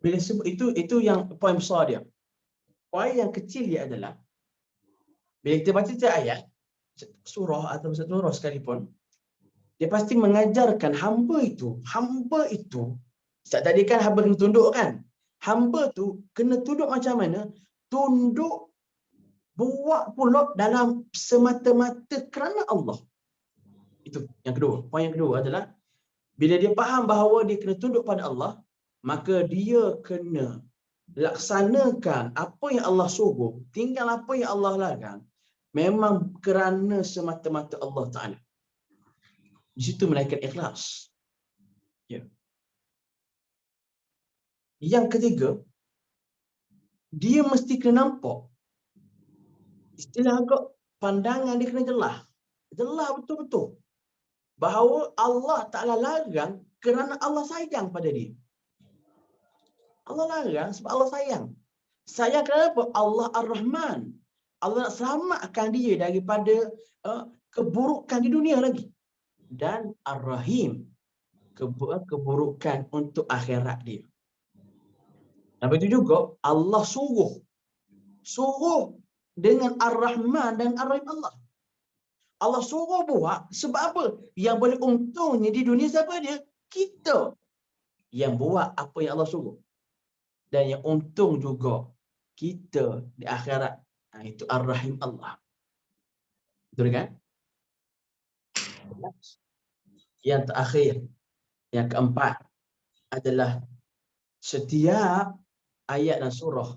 bila sebut itu yang poin besar dia. Poin yang kecil dia adalah, bila kita baca setiap ayat, surah atau satu surah sekalipun, dia pasti mengajarkan hamba itu, sejak tadi kan hamba kena tunduk kan? Hamba tu kena tunduk macam mana? Tunduk buat pula dalam semata-mata kerana Allah. Itu yang kedua. Poin yang kedua adalah bila dia faham bahawa dia kena tunduk pada Allah, maka dia kena laksanakan apa yang Allah suruh, tinggal apa yang Allah larang, memang kerana semata-mata Allah Ta'ala. Di situ melahirkan ikhlas. Ya. Yang ketiga, dia mesti kena nampak. Istilah agak pandangan dia kena jelas. Jelas betul-betul. Bahawa Allah Ta'ala larang kerana Allah sayang pada dia. Allah larang sebab Allah sayang. Sayang kenapa? Allah Ar-Rahman. Allah nak selamatkan dia daripada keburukan di dunia lagi. Dan Ar-Rahim. Keburukan untuk akhirat dia. Dan begitu juga Allah suruh dengan Ar-Rahman dan Ar-Rahim Allah. Allah suruh buat sebab apa? Yang boleh untungnya di dunia siapa dia? Kita yang buat apa yang Allah suruh. Dan yang untung juga kita di akhirat. Itu Ar-Rahim Allah. Betul kan? Yang terakhir, yang keempat adalah setiap ayat dan surah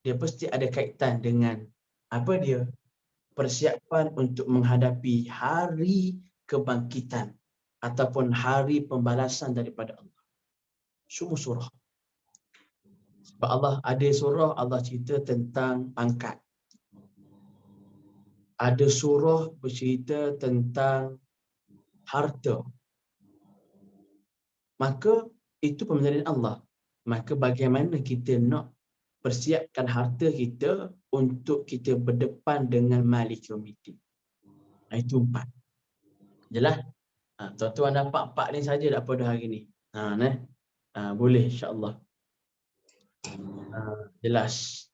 dia pasti ada kaitan dengan apa dia? Persiapan untuk menghadapi hari kebangkitan ataupun hari pembalasan daripada Allah. Semua surah. Sebab Allah ada surah Allah cerita tentang pangkat. Ada surah bercerita tentang harta. Maka itu pemberian Allah. Maka bagaimana kita nak persiapkan harta kita untuk kita berdepan dengan Malik Yaumiddin. Itu 4. Jelas? Tuan-tuan dapat 4 ni saja tak pada hari ni. Boleh insya-Allah. Jelas.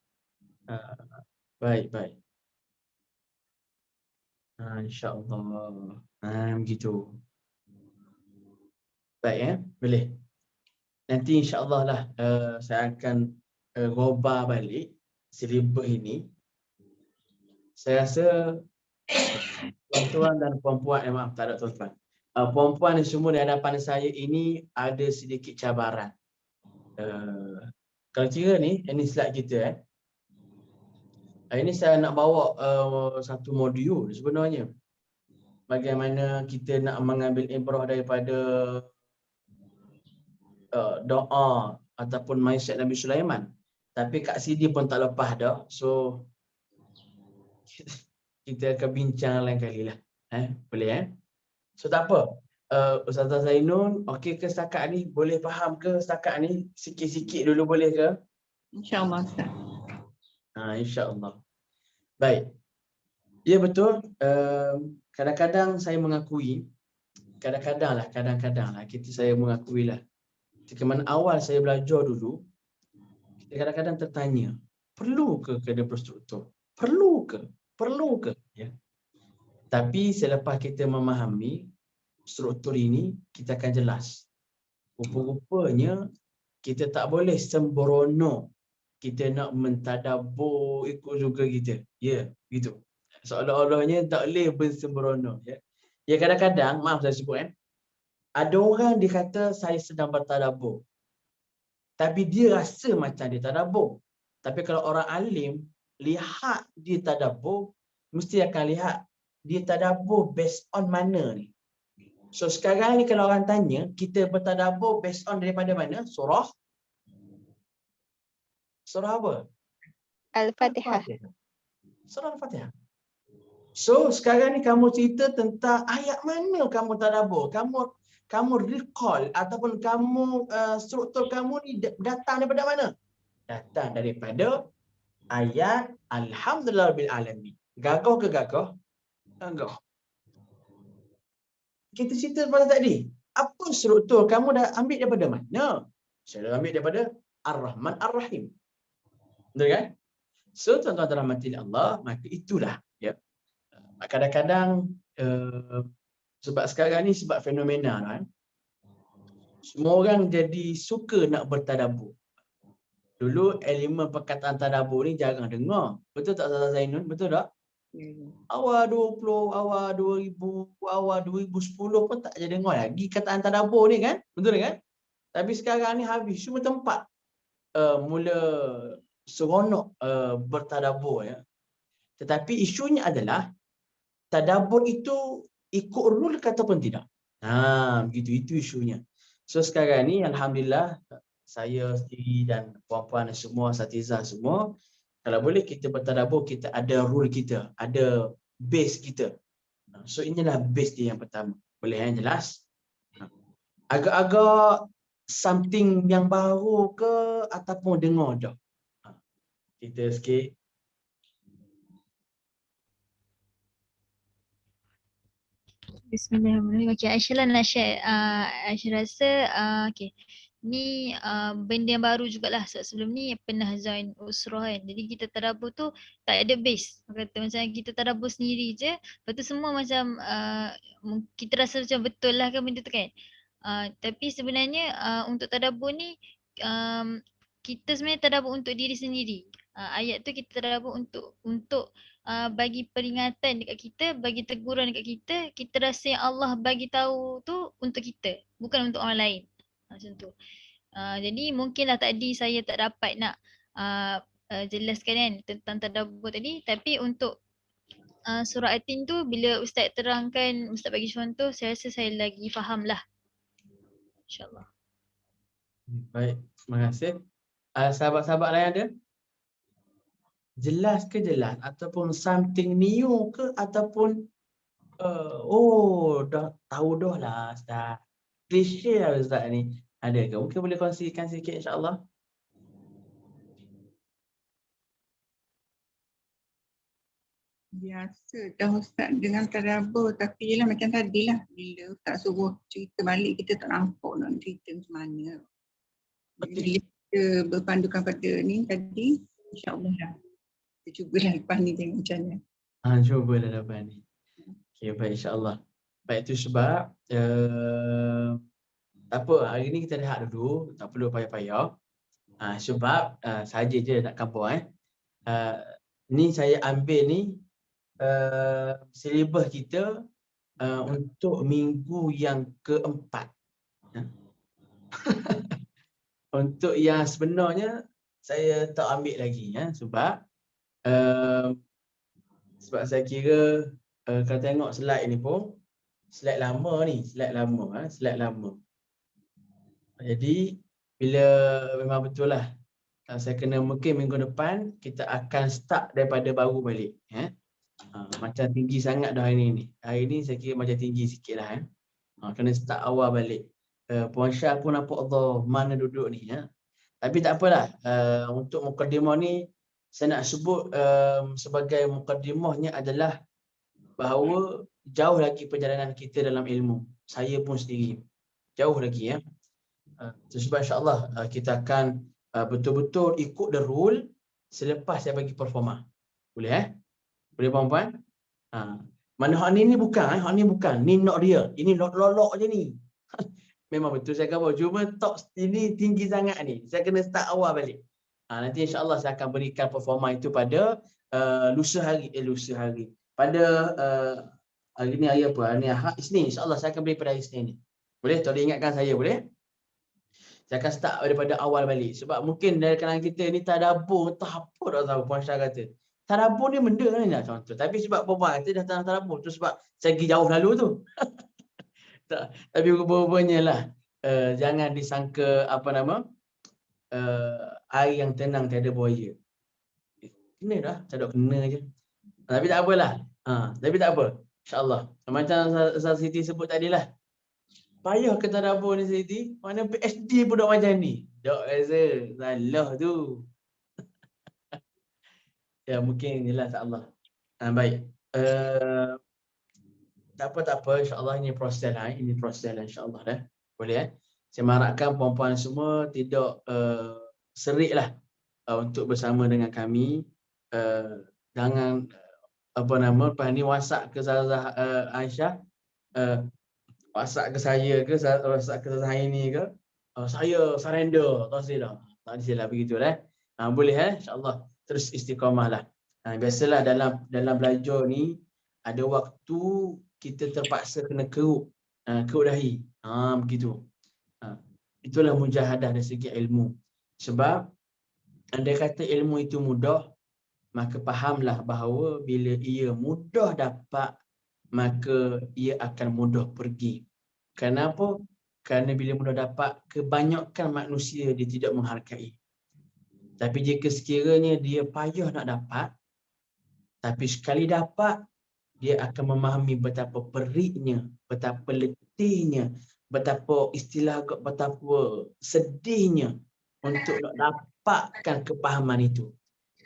Baik. InsyaAllah. Begitu. Baik boleh. Nanti insya-Allah lah saya akan roba balik silibus ini. Saya rasa tuan-tuan dan puan-puan, maaf tak ada tuan-tuan. Puan-puan semua di hadapan saya ini ada sedikit cabaran. Kalau kira ni, ini slide kita ini saya nak bawa satu modul sebenarnya. Bagaimana kita nak mengambil ibrah daripada doa ataupun mindset Nabi Sulaiman. Tapi kat CD pun tak lepas dah. So kita akan bincang lain kali lah. Boleh So tak apa. Ustazah Zainun, okey ke setakat ni? Boleh faham ke setakat ni? Sikit-sikit dulu boleh ke? InsyaAllah Ustaz. InsyaAllah. Baik. Ya betul. Kadang-kadang saya mengakui, kadang-kadang lah saya mengakui lah. Ketika mana awal saya belajar dulu, kita kadang-kadang tertanya, perlu ke kena berstruktur? Perlu ke? Ya. Tapi selepas kita memahami struktur ini, kita akan jelas. Rupa-rupanya kita tak boleh sembrono kita nak mentadabbur ikut juga kita. Ya, gitu. Seolah-olahnya tak boleh bersembrono. Ya kadang-kadang, maaf saya sebut ada orang dia kata saya sedang bertadabbur. Tapi dia rasa macam dia tadabbur. Tapi kalau orang alim lihat dia tadabbur, mesti akan lihat dia tadabbur based on mana ni. So sekarang ni kalau orang tanya, kita bertadabbur based on daripada mana? Surah apa? Al-Fatihah. Surah Al-Fatihah. So sekarang ni kamu cerita tentang ayat mana kamu tadabbur. Kamu recall ataupun kamu struktur kamu ni datang daripada mana? Datang daripada ayat Alhamdulillahirabbil alamin. Gagah ke gagah? Gagah. Kita cerita pada tadi. Apa struktur kamu dah ambil daripada mana? Saya dah ambil daripada Ar-Rahman Ar-Rahim. Betul kan? So tuan-tuan rahmati Allah, maka itulah ya. Kadang-kadang sebab sekarang ni sebab fenomena kan. Semua orang jadi suka nak bertadabbur. Dulu elemen perkataan tadabbur ni jarang dengar. Betul tak Ustazah Zainun? Betul tak? Awal 20, awal 2000, awal 2010 pun tak jadi dengar lagi kataan tadabbur ni kan? Betul kan? Tapi sekarang ni habis semua tempat mula seronok bertadabbur ya. Tetapi isunya adalah tadabbur itu ikut rule ke ataupun tidak. Begitu itu isunya. So sekarang ni alhamdulillah saya sendiri dan puan-puan semua, asatizah semua, kalau boleh kita bertadabbur, kita ada rule kita, ada base kita. So inilah base dia yang pertama. Boleh yang jelas? Agak-agak something yang baru ke ataupun dengar dah? Kita sikit. Bismillahirrahmanirrahim. Okey, Aisyah nak share. Aisyah rasa okey. Ni benda yang baru jugalah. Sebelum ni pernah join usrah kan. Jadi kita tadabbur tu tak ada base. Kata macam kita tadabbur sendiri je. Lepas tu semua macam kita rasa macam betul lah kan benda tu kan. Tapi sebenarnya untuk tadabbur ni kita sebenarnya tadabbur untuk diri sendiri. Ayat tu kita tadabbur untuk bagi peringatan dekat kita, bagi teguran dekat kita, kita rasa yang Allah bagi tahu tu untuk kita, bukan untuk orang lain. Macam tu. Jadi mungkinlah tadi saya tak dapat nak jelaskan kan tentang tadabbur tadi, tapi untuk surah At-Tin tu bila Ustaz terangkan, Ustaz bagi contoh, saya rasa saya lagi faham lah. InsyaAllah. Baik, terima kasih. Sahabat-sahabat lain ada? Jelas ke jelas? Ataupun something new ke? Ataupun dah tahu dah lah Ustaz. Klise lah Ustaz ni. Ada ke? Mungkin boleh kongsikan sikit insyaAllah. Biasa dah Ustaz dengan tadabbur, tapi yelah macam tadilah bila Ustaz suruh cerita balik kita tak nampak nak cerita macam mana. Bila kita berpandukan pada ni tadi, insyaAllah lah. Kita cubalah lepas ni tengok macam mana. Cubalah lepas ni. Okay, baik insyaAllah. Baik, itu sebab tak apa, hari ni kita rehat dulu, tak perlu payah-payah. Sebab saja je nak kampung ni saya ambil ni silibus kita untuk minggu yang keempat. Untuk yang sebenarnya saya tak ambil lagi sebab saya kira kalau tengok slide ni pun slide lama ni, slide lama. Jadi bila memang betul lah saya kena mungkin minggu depan kita akan start daripada baru balik. Macam tinggi sangat dah hari ni. Hari ni saya kira macam tinggi sikit lah. Kena start awal balik. Puan Syah pun nampak Allah mana duduk ni. Tapi tak apalah. Untuk mukadimah ni saya nak sebut sebagai mukadimahnya adalah bahawa jauh lagi perjalanan kita dalam ilmu. Saya pun sendiri. Jauh lagi sebab insyaAllah kita akan betul-betul ikut the rule selepas saya bagi performa. Boleh Boleh puan-puan? Mana hak ni bukan, hak ni bukan. Ni not real. Ini lolok je ni. Memang betul saya kata. Cuma top ini tinggi sangat ni. Saya kena start awal balik. Nanti insyaAllah saya akan berikan performa itu pada lusa hari. Pada hari ni hari apa? Hari ni Ahad, Isnin. InsyaAllah saya akan beri pada hari Isnin ni. Boleh? Tolong ingatkan saya, boleh? Saya akan start daripada awal balik. Sebab mungkin dari kalangan kita ni tadabbur, tak apa tak tahu Puan Syah kata. Tadabbur ni benda kan nak contoh. Tapi sebab perempuan kita dah tadabbur tu sebab saya pergi jauh lalu tu. Tapi rupanya lah jangan disangka air yang tenang tiada buaya. Kena dah, tak ada kena je. Tapi tak apalah. Tapi tak apa. InsyaAllah. Macam Ustaz Siti sebut tadi lah. Payah ke tadabbur ni Siti? Mana PhD pun dah macam ni. Tak rasa. Salah tu. Ya mungkin inilah insyaAllah. Baik. Tak apa insyaAllah ini proses lah. Ini proses lah insyaAllah dah. Boleh Saya mengharapkan puan-puan semua tidak serik lah untuk bersama dengan kami. Jangan lepas ni WhatsApp ke Zazah Aisyah, WhatsApp ke saya ke, WhatsApp ke saya ni ke, saya surrender, tak silap. Tak silap begitu lah. Boleh insyaAllah. Terus istiqamah lah. Biasalah dalam belajar ni ada waktu kita terpaksa kena keruk dahi. Begitu. Itulah mujahadah dari segi ilmu. Sebab andai kata ilmu itu mudah, maka fahamlah bahawa bila ia mudah dapat, maka ia akan mudah pergi. Kenapa? Kerana bila mudah dapat, kebanyakan manusia dia tidak menghargai. Tapi jika sekiranya dia payah nak dapat, tapi sekali dapat, dia akan memahami betapa periknya, betapa letihnya, betapa sedihnya untuk nak dapatkan kepahaman itu.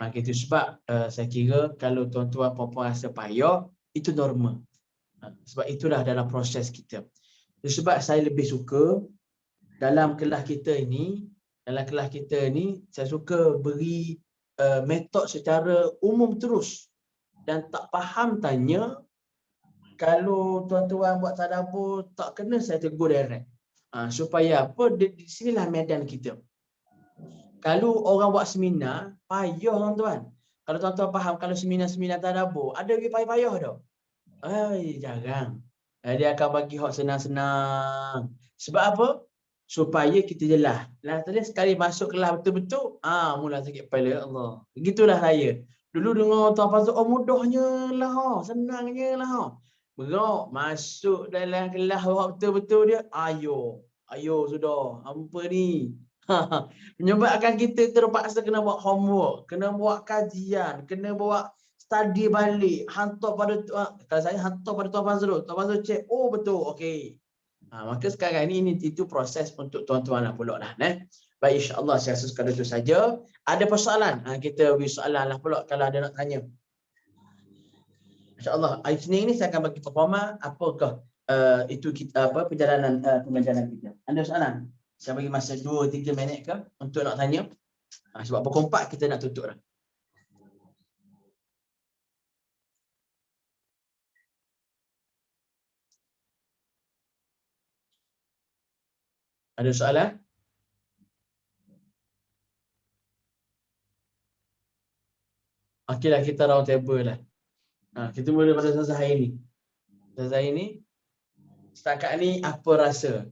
Maka itu sebab saya kira kalau tuan-tuan puan-puan rasa payah, itu normal. Sebab itulah dalam proses kita. Itu sebab saya lebih suka dalam kelas kita ini, saya suka beri metod secara umum terus. Dan tak faham tanya, kalau tuan-tuan buat tadabbur tak kena, saya tegur direct. Supaya apa? Di sinilah medan kita. Kalau orang buat seminar, payah tuan-tuan. Kalau tuan-tuan faham, kalau seminar-seminar tadabbur, ada lagi payah-payah dah. Jarang. Dia akan bagi hak senang-senang. Sebab apa? Supaya kita jelas. Lah tadi sekali masuk kelas betul-betul, mula sakit kepala, Allah. Begitulah saya. Dulu dengar tuan Fazrul, mudahnya lah, senangnya lah. Berok masuk dalam kelas betul-betul dia, ayo sudah, apa ni? Menyebabkan kita terpaksa kena buat homework, kena buat kajian, kena buat study balik, hantar pada kalau saya hantar pada Tuan Fazrul. Tuan Fazrul cek, oh betul, okey. Maka sekarang ini itu proses untuk tuan-tuan lah pula lah. Baik, insya-Allah saya rasa sekadar itu saja. Ada persoalan? Kita beri soalan lah pula kalau ada nak tanya. InsyaAllah hari Senin ni saya akan bagi performa apakah itu kita perjalanan pengajaran kita. Ada soalan? Saya bagi masa 2-3 minit ke untuk nak tanya. Sebab pukul 4 kita nak tutup dah. Ada soalan? Okeylah, kita round table lah. Kita mula pada Ustazah hari ni. Ustazah hari ni, setakat ni apa rasa?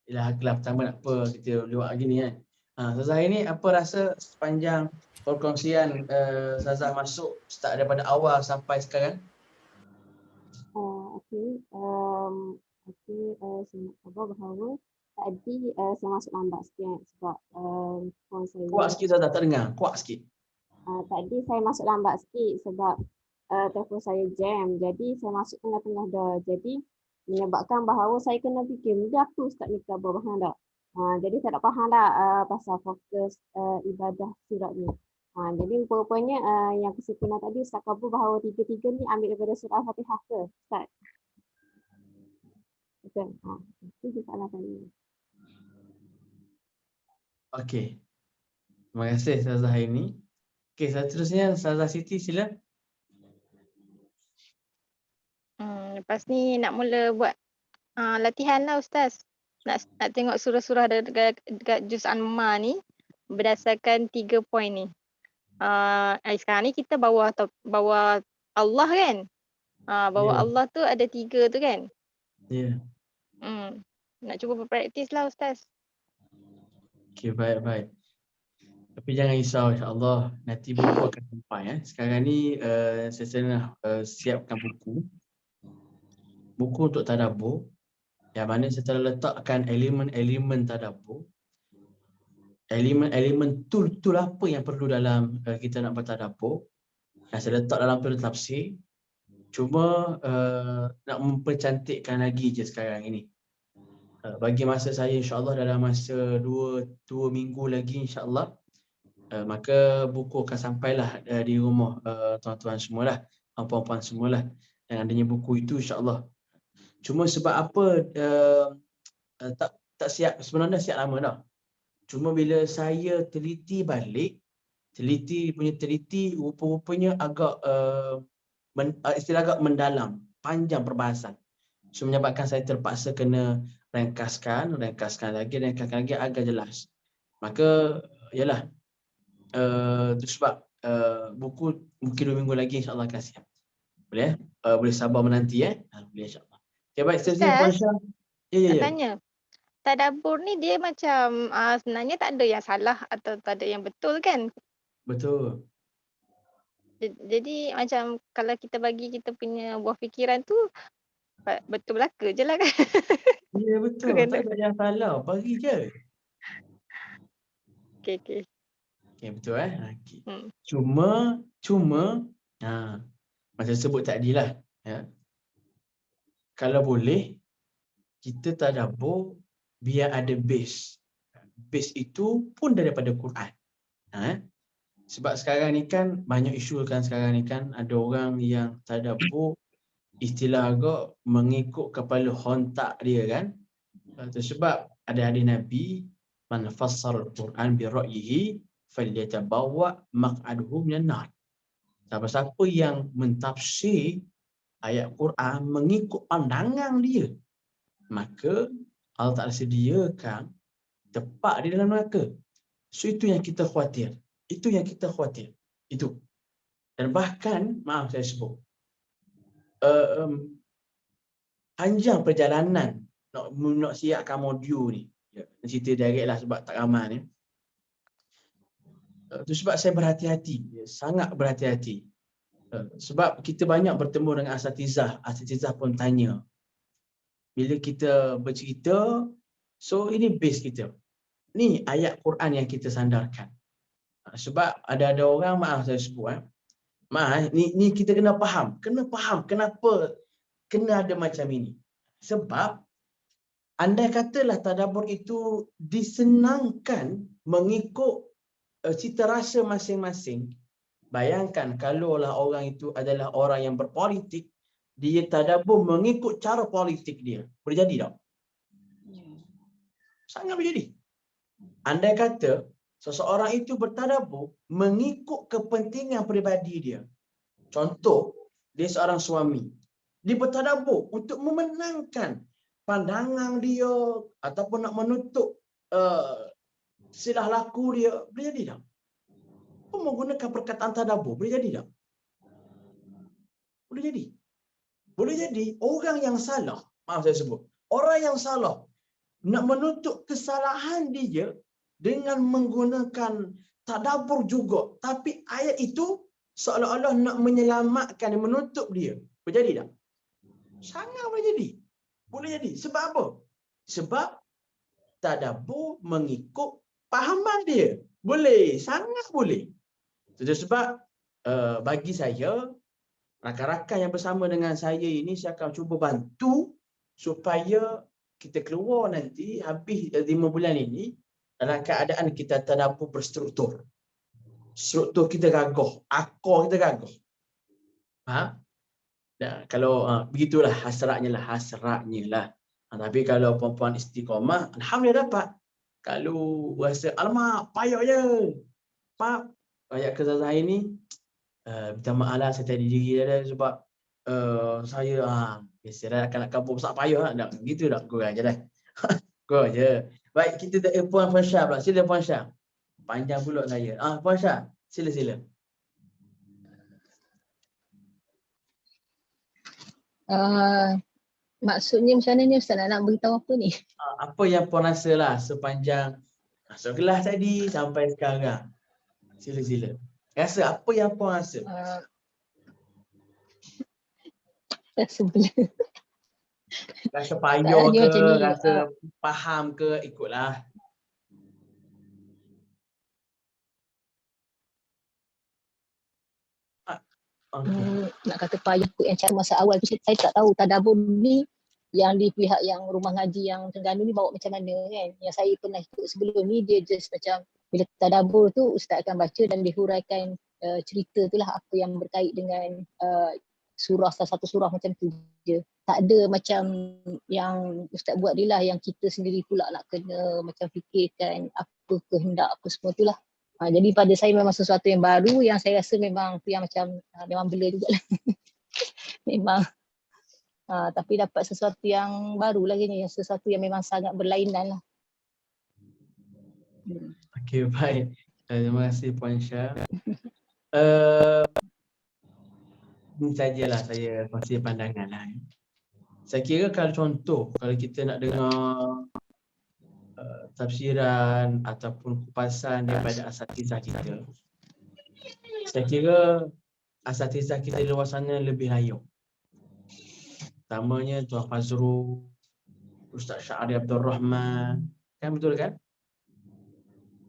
Kelas pertama nak apa kita lewat lagi ni kan. Ustazah hari ni apa rasa sepanjang perkongsian Ustazah masuk start daripada awal sampai sekarang? Bahawa tadi saya masuk lambat sikit sebab phone saya. Kuat sikit Ustazah, tak dengar. Kuat sikit. Tadi saya masuk lambat sikit sebab telefon saya jam. Jadi saya masuk tengah-tengah dah. Jadi menyebabkan bahawa saya kena fikir, mudah aku start ni khabar faham tak? Jadi saya tak faham tak pasal fokus ibadah sirat ni. Jadi rupanya yang kesimpulan tadi Ustaz kabur bahawa tiga-tiga ni ambil daripada surah Al-Fatihah ke Ustaz? Betul. Itu soalan saya. Okey. Terima kasih Ustazah hari ni. Okey, seterusnya Ustazah Siti sila. Lepas ni nak mula buat latihan lah Ustaz. Nak tengok surah-surah dekat juz An-Ma ni berdasarkan 3 poin ni. Sekarang ni kita bawa Allah kan? Bawa Allah tu ada 3 tu kan? Ya. Nak cuba berpraktis lah Ustaz. Okey, baik. Tapi jangan risau, insya-Allah nanti buku akan sampai. Sekarang ni saya tengah siapkan buku untuk tadabbur, yang mana saya telah letakkan elemen-elemen tadabbur, elemen tool apa yang perlu dalam kita nak bertadabbur. Saya letak dalam tool tafsir. Cuma nak mempercantikkan lagi je sekarang ini. Bagi masa saya, insya-Allah dalam masa 2 minggu lagi, insya-Allah maka buku akan sampailah di rumah tuan-tuan semualah, puan-puan semualah, yang adanya buku itu, insya-Allah. Cuma sebab apa tak siap, sebenarnya siap lama dah. Cuma bila saya teliti balik, teliti rupa-rupanya agak istilah agak mendalam, panjang perbahasan. So menyebabkan saya terpaksa kena ringkaskan lagi agar jelas. Maka yalah, itu sebab buku mungkin 2 minggu lagi insya-Allah akan siap. Boleh? Boleh sabar menanti boleh insya-Allah. Okay, baik, seterusnya Puan Syah. Ya. Tanya. Tadabbur ni dia macam sebenarnya tak ada yang salah atau tak ada yang betul kan? Betul. Jadi macam kalau kita bagi kita punya buah fikiran tu betul belaka je lah kan? Ya betul, tak ada yang salah, bagi je. Okay, betul Okay. Cuma macam sebut tadi lah, kalau boleh kita tadabbur biar ada base. Base itu pun daripada Quran. Sebab sekarang ni kan banyak isu kan, sekarang ni kan ada orang yang tadabbur istilah agak mengikut kepala hontak dia kan. Sebab ada hadis Nabi, man fassara al-Quran bi ra'yihi falyatabawwa maq'aduhu minan nar. Siapa yang mentafsir ayat Quran mengikut pandangan dia, maka Allah Ta'ala sediakan tempat di dalam neraka. So itu yang kita khawatir. Itu yang kita khawatir. Itu. Dan bahkan, maaf saya sebut, panjang perjalanan nak siapkan modul ni. Cerita direct lah sebab tak ramai ni. Itu sebab saya berhati-hati, sangat berhati-hati. Sebab kita banyak bertemu dengan asatizah pun tanya. Bila kita bercerita, so ini base kita. Ni ayat Quran yang kita sandarkan. Sebab ada orang, maaf saya sebut, ni kita kena faham kenapa kena ada macam ini. Sebab andai katalah tadabbur itu disenangkan mengikut cita rasa masing-masing, bayangkan kalaulah orang itu adalah orang yang berpolitik, dia tadabbur mengikut cara politik dia. Boleh jadi tak? Sangat boleh jadi. Andai kata seseorang itu bertadabbur mengikut kepentingan peribadi dia. Contoh, dia seorang suami. Dia bertadabbur untuk memenangkan pandangan dia ataupun nak menutup silah laku dia. Boleh jadi tak? Apa menggunakan perkataan tadabbur? Boleh jadi tak? Boleh jadi. Boleh jadi orang yang salah, maaf saya sebut, orang yang salah nak menutup kesalahan dia dengan menggunakan tadabbur juga. Tapi ayat itu seolah-olah nak menyelamatkan dan menutup dia. Boleh jadi tak? Sangat boleh jadi. Boleh jadi. Sebab apa? Sebab tadabbur mengikut pahaman dia. Boleh. Sangat boleh. Itu sebab bagi saya, rakan-rakan yang bersama dengan saya ini, saya akan cuba bantu supaya kita keluar nanti habis 5 bulan ini dalam keadaan kita tadabbur berstruktur. Struktur kita gagah, akar kita gagah. Kalau begitulah hasratnya lah. Tapi kalau perempuan istiqamah, alhamdulillah dapat. Kalau rasa alamak payah je, Pak, ayat kesal saya ni, minta maaf lah, saya tak diri dah sebab saya biasalah akan nak kabur besar payah lah. Gitu tak? Kurang je dah. Kurang je. Baik, kita tak Puan Syah pula. Sila Puan Syah. Panjang pula saya. Puan Syah, sila. Maksudnya macam mana ni Ustaz, nak beritahu apa ni? Apa yang Puan rasa lah sepanjang masuk kelas tadi sampai sekarang. Sila. Rasa apa yang Puan rasa? Rasa bila rasa payah ke, rasa faham ke, ikutlah. Nak kata payah yang cara masa awal tu saya tak tahu tadabbur ni yang di pihak yang rumah ngaji yang Terengganu ni bawa macam mana kan. Yang saya pernah ikut sebelum ni, dia just macam bila tadabbur tu ustaz akan baca dan dihuraikan cerita tu lah, apa yang berkait dengan surah, salah satu surah macam tu je. Tak ada macam yang ustaz buat ni lah, yang kita sendiri pula nak kena macam fikirkan apa kehendak apa semua tu lah. Jadi pada saya memang sesuatu yang baru, yang saya rasa memang tu yang macam memang bela jugalah. Memang tapi dapat sesuatu yang baru lagi ni, sesuatu yang memang sangat berlainan lah. Okey, baik. Terima kasih Puan Syah. Ini sajalah saya kongsi pandangan lah. Saya kira kalau contoh, kalau kita nak dengar tafsiran ataupun kupasan daripada asatizah kita, saya kira asatizah kita di luar sana lebih layak. Pertamanya Tuan Fazrul, Ustaz Syahri Abdul Rahman, kan betul kan?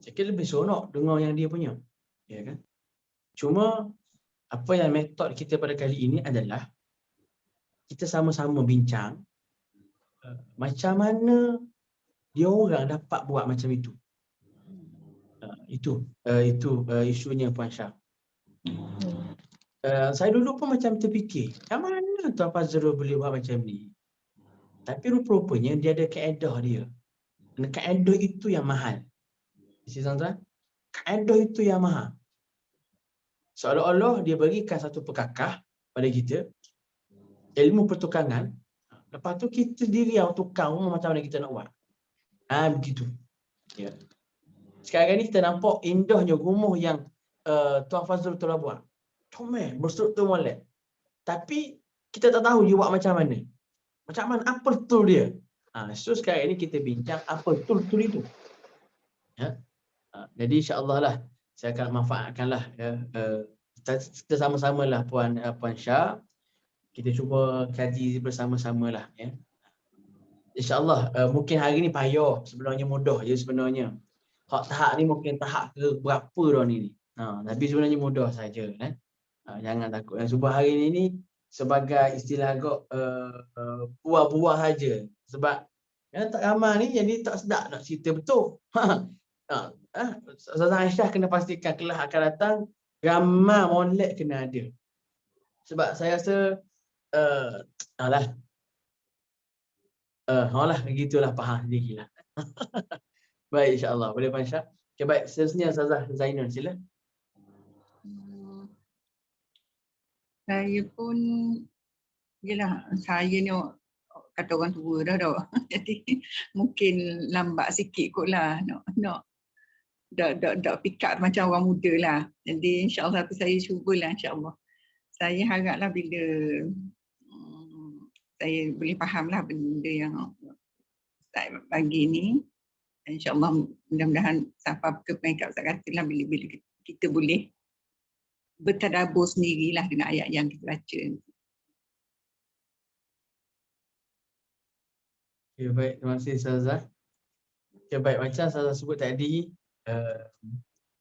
Saya kira lebih seronok dengar yang dia punya, ya kan? Cuma apa yang metod kita pada kali ini adalah kita sama-sama bincang macam mana dia orang dapat buat macam itu. Itu isunya Puan Syah. Saya dulu pun macam terfikir, macam mana Tuan Fazrul boleh buat macam ni? Tapi rupa-rupanya dia ada kaedah dia. Dan kaedah itu yang mahal. Tuan-tuan, kaedah itu yang mahal. Seolah-olah dia berikan satu perkakah pada kita, ilmu pertukangan, lepas tu kita sendiri yang tukang macam mana kita nak buat. Begitu. Ya. sekarang ni kita nampak indahnya rumah yang Tuan Fazrul telah buat. Comel, berstruktur molek. Tapi kita tak tahu dia buat macam mana. Macam mana, apa tool dia? So sekarang ni kita bincang apa tool itu. Ya? Jadi insya-Allah lah saya akan manfaatkanlah ya, kita sama-sama lah Puan Syah. Kita cuba kaji bersama-sama lah ya. InsyaAllah mungkin hari ni payah, sebenarnya mudah je sebenarnya. Tahap ni mungkin tahap ke berapa dah ni. Tapi sebenarnya mudah saja kan. Jangan takut. Sebab hari ni sebagai istilah agak buah-buah saja. Sebab yang tak ramai ni jadi tak sedap nak cerita betul. Ustazah Aisyah kena pastikan kelas akan datang ramai molek kena ada. Sebab saya rasa alah begitulah, faham sendirilah. Baik, insya-Allah. Boleh Puan Syah. Okay, baik. Seterusnya Ustazah Zainul, sila. Saya pun, yelah, saya ni kata orang tua dah. Jadi mungkin lambat sikit kot lah. Nak pick up macam orang muda lah. Jadi insya-Allah saya cubalah, insya-Allah. Saya haraplah bila saya boleh fahamlah benda yang Ustaz bagi ni, insya-Allah mudah-mudahan sampai ke peringkat Ustaz katalah bila kita boleh bertadabbur sendirilah dengan ayat yang kita baca. Okay, baik. Terima kasih Ustazah. Okay, baik. Macam Ustazah sebut tadi,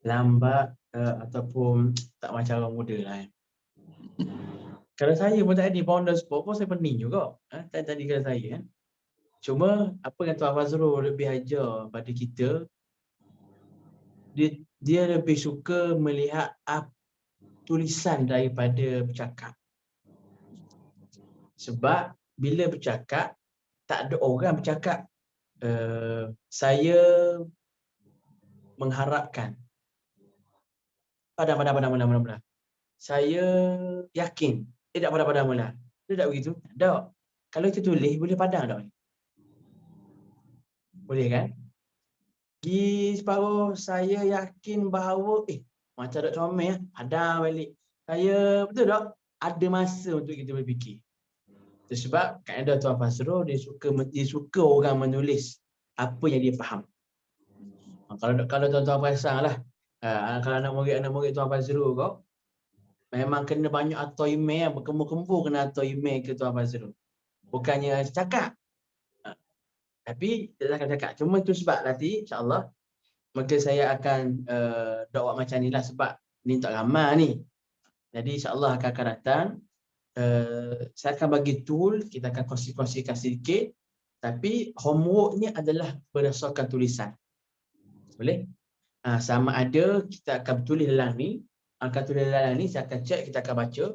lambat ataupun tak macam orang muda lah. Kalau saya pun tadi on the spot pun saya pening juga. Tadi kalau saya. Cuma apa yang Tuan Fazrul lebih ajar pada kita, dia lebih suka melihat tulisan daripada bercakap. Sebab bila bercakap, tak ada orang bercakap. Saya mengharapkan padam. Saya yakin tak padam lah. Dia tak begitu? Tak. Kalau kita tulis boleh padam tak? Boleh kan? Di separuh saya yakin bahawa macam tak comel, padam balik. Saya betul tak? Ada masa untuk kita berfikir. Sebab kaedah Tuan Fazrul dia suka orang menulis apa yang dia faham. Kalau tuan-tuan perasan lah, kalau anak murid Tuan Fazrul kau memang kena banyak atau email, berkembur-kembur kena atau email ke Tuan Fazrul. Bukannya cakap. Tapi dia akan cakap. Cuma itu sebab nanti insya-Allah maka saya akan dakwah macam ni lah sebab ni tak ramai ni. Jadi insya-Allah akan datang. Saya akan bagi tool, kita akan kongsi-kongsikan sedikit. Tapi homeworknya adalah berdasarkan tulisan. Boleh? Sama ada kita akan tulis dalam ni, saya akan cek, kita akan baca,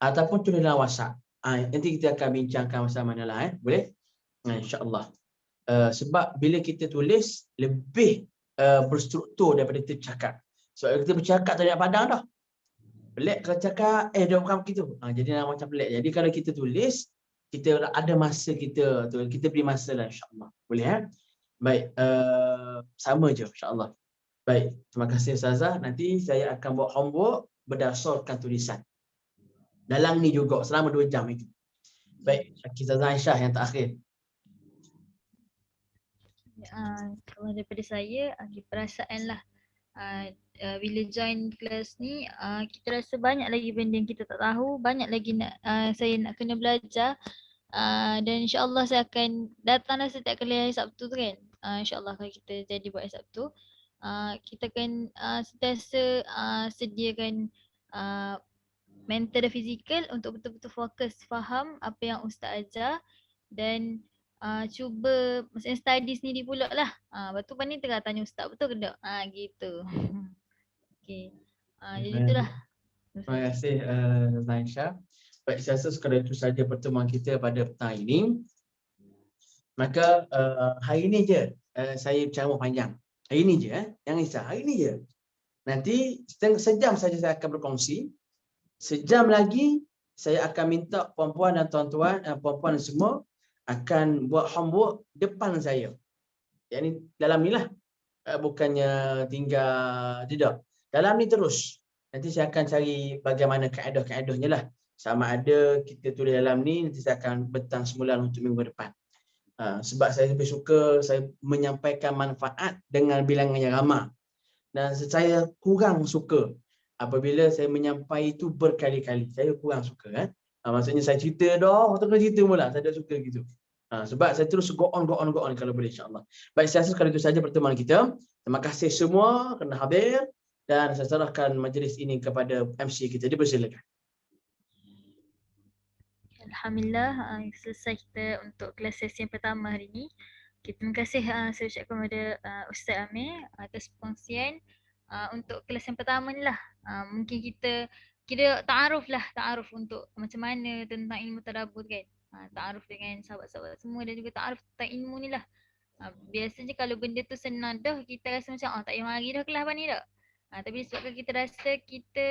ataupun tulis dalam WhatsApp. Nanti kita akan bincangkan bersama lah. Boleh? InsyaAllah. Sebab bila kita tulis, lebih berstruktur daripada kita bercakap. Sebab kita bercakap tak ada padang dah. Pelik kalau cakap, dia bukan begitu. Jadi macam pelik. Jadi kalau kita tulis, kita ada masa kita beri masa lah insyaAllah. Boleh Baik, sama je insyaAllah. Baik, terima kasih Ustazah. Nanti saya akan buat homework berdasarkan tulisan. Dalam ni juga, selama 2 jam itu. Baik, Ustazah Aisyah yang terakhir. Kalau daripada saya, perasaan lah. Bila join kelas ni, kita rasa banyak lagi benda yang kita tak tahu. Banyak lagi saya nak kena belajar. Dan insyaAllah saya akan datanglah setiap kali hari Sabtu tu kan. InsyaAllah kalau kita jadi buat hari Sabtu, kita akan sentiasa sediakan mental dan fizikal untuk betul-betul fokus faham apa yang Ustaz ajar dan cuba maksudnya study sendiri pula lah. Lepas tu ni tengah tanya Ustaz betul ke tak? Gitu. Okay. Jadi itulah. Terima kasih Aisyah. Baik, saya rasa sekadar itu saja pertemuan kita pada petang ini. Maka hari ini je saya ceramah panjang. Hari ini je yang Aisyah, hari ini je. Nanti sejam saja saya akan berkongsi. Sejam lagi saya akan minta puan-puan dan tuan-tuan, puan-puan semua akan buat homework depan saya. Yang ni dalam ni lah. bukannya tinggal tidak. Dalam ni terus. Nanti saya akan cari bagaimana kaedah-kaedahnya lah. Sama ada kita tulis dalam ni, nanti saya akan bentang semula untuk minggu depan. Sebab saya lebih suka saya menyampaikan manfaat dengan bilangan yang ramai. Dan saya kurang suka apabila saya menyampai itu berkali-kali. Saya kurang suka kan. Maksudnya saya cerita dah, terus cerita pula. Saya tak suka gitu. Sebab saya terus go on kalau boleh, insyaAllah. Baik, saya rasa sekali itu saja pertemuan kita. Terima kasih semua kerana hadir dan saya serahkan majlis ini kepada MC kita. Dipersilakan. Alhamdulillah, selesai kita untuk kelas sesi yang pertama hari ini. Terima kasih saya ucapkan kepada Ustaz Amir atas perkongsian untuk kelas yang pertama ni lah. Mungkin kita kira ta'aruf untuk macam mana tentang ilmu tadabbur kan. Ta'aruf dengan sahabat-sahabat semua dan juga ta'aruf tentang ilmu ni lah. Biasanya kalau benda tu senang dah, kita rasa macam tak payah mari dah kelas ni dah. Tapi sebabkan kita rasa kita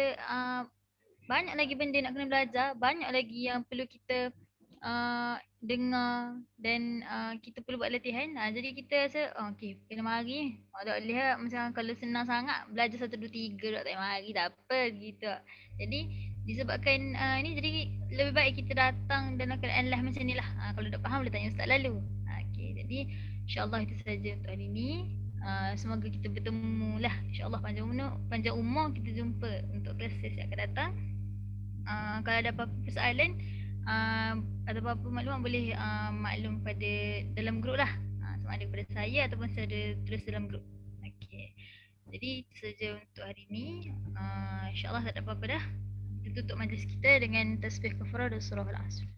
banyak lagi benda nak kena belajar, banyak lagi yang perlu kita dengar dan kita perlu buat latihan. Jadi kita rasa okey, kena mari. Tak boleh macam kalau senang sangat belajar 1 2 3 tak payah mari, tak apa gitu. Jadi disebabkan ni jadi lebih baik kita datang dalam keadaan lah macam ni lah. Kalau tak faham boleh tanya ustaz lalu. Okey, jadi insya-Allah itu saja untuk hari ni. Semoga kita bertemu lah, insya-Allah panjang umur kita jumpa untuk kelas yang akan datang. Kalau ada apa-apa persoalan ada apa-apa maklumat boleh maklum pada dalam grup lah, sama ada kepada saya ataupun saya tulis dalam grup. Okey, jadi itu saja untuk hari ini. InsyaAllah tak ada apa-apa dah. Kita tutup majlis kita dengan tasbih kafarah dan surah Al-Asr.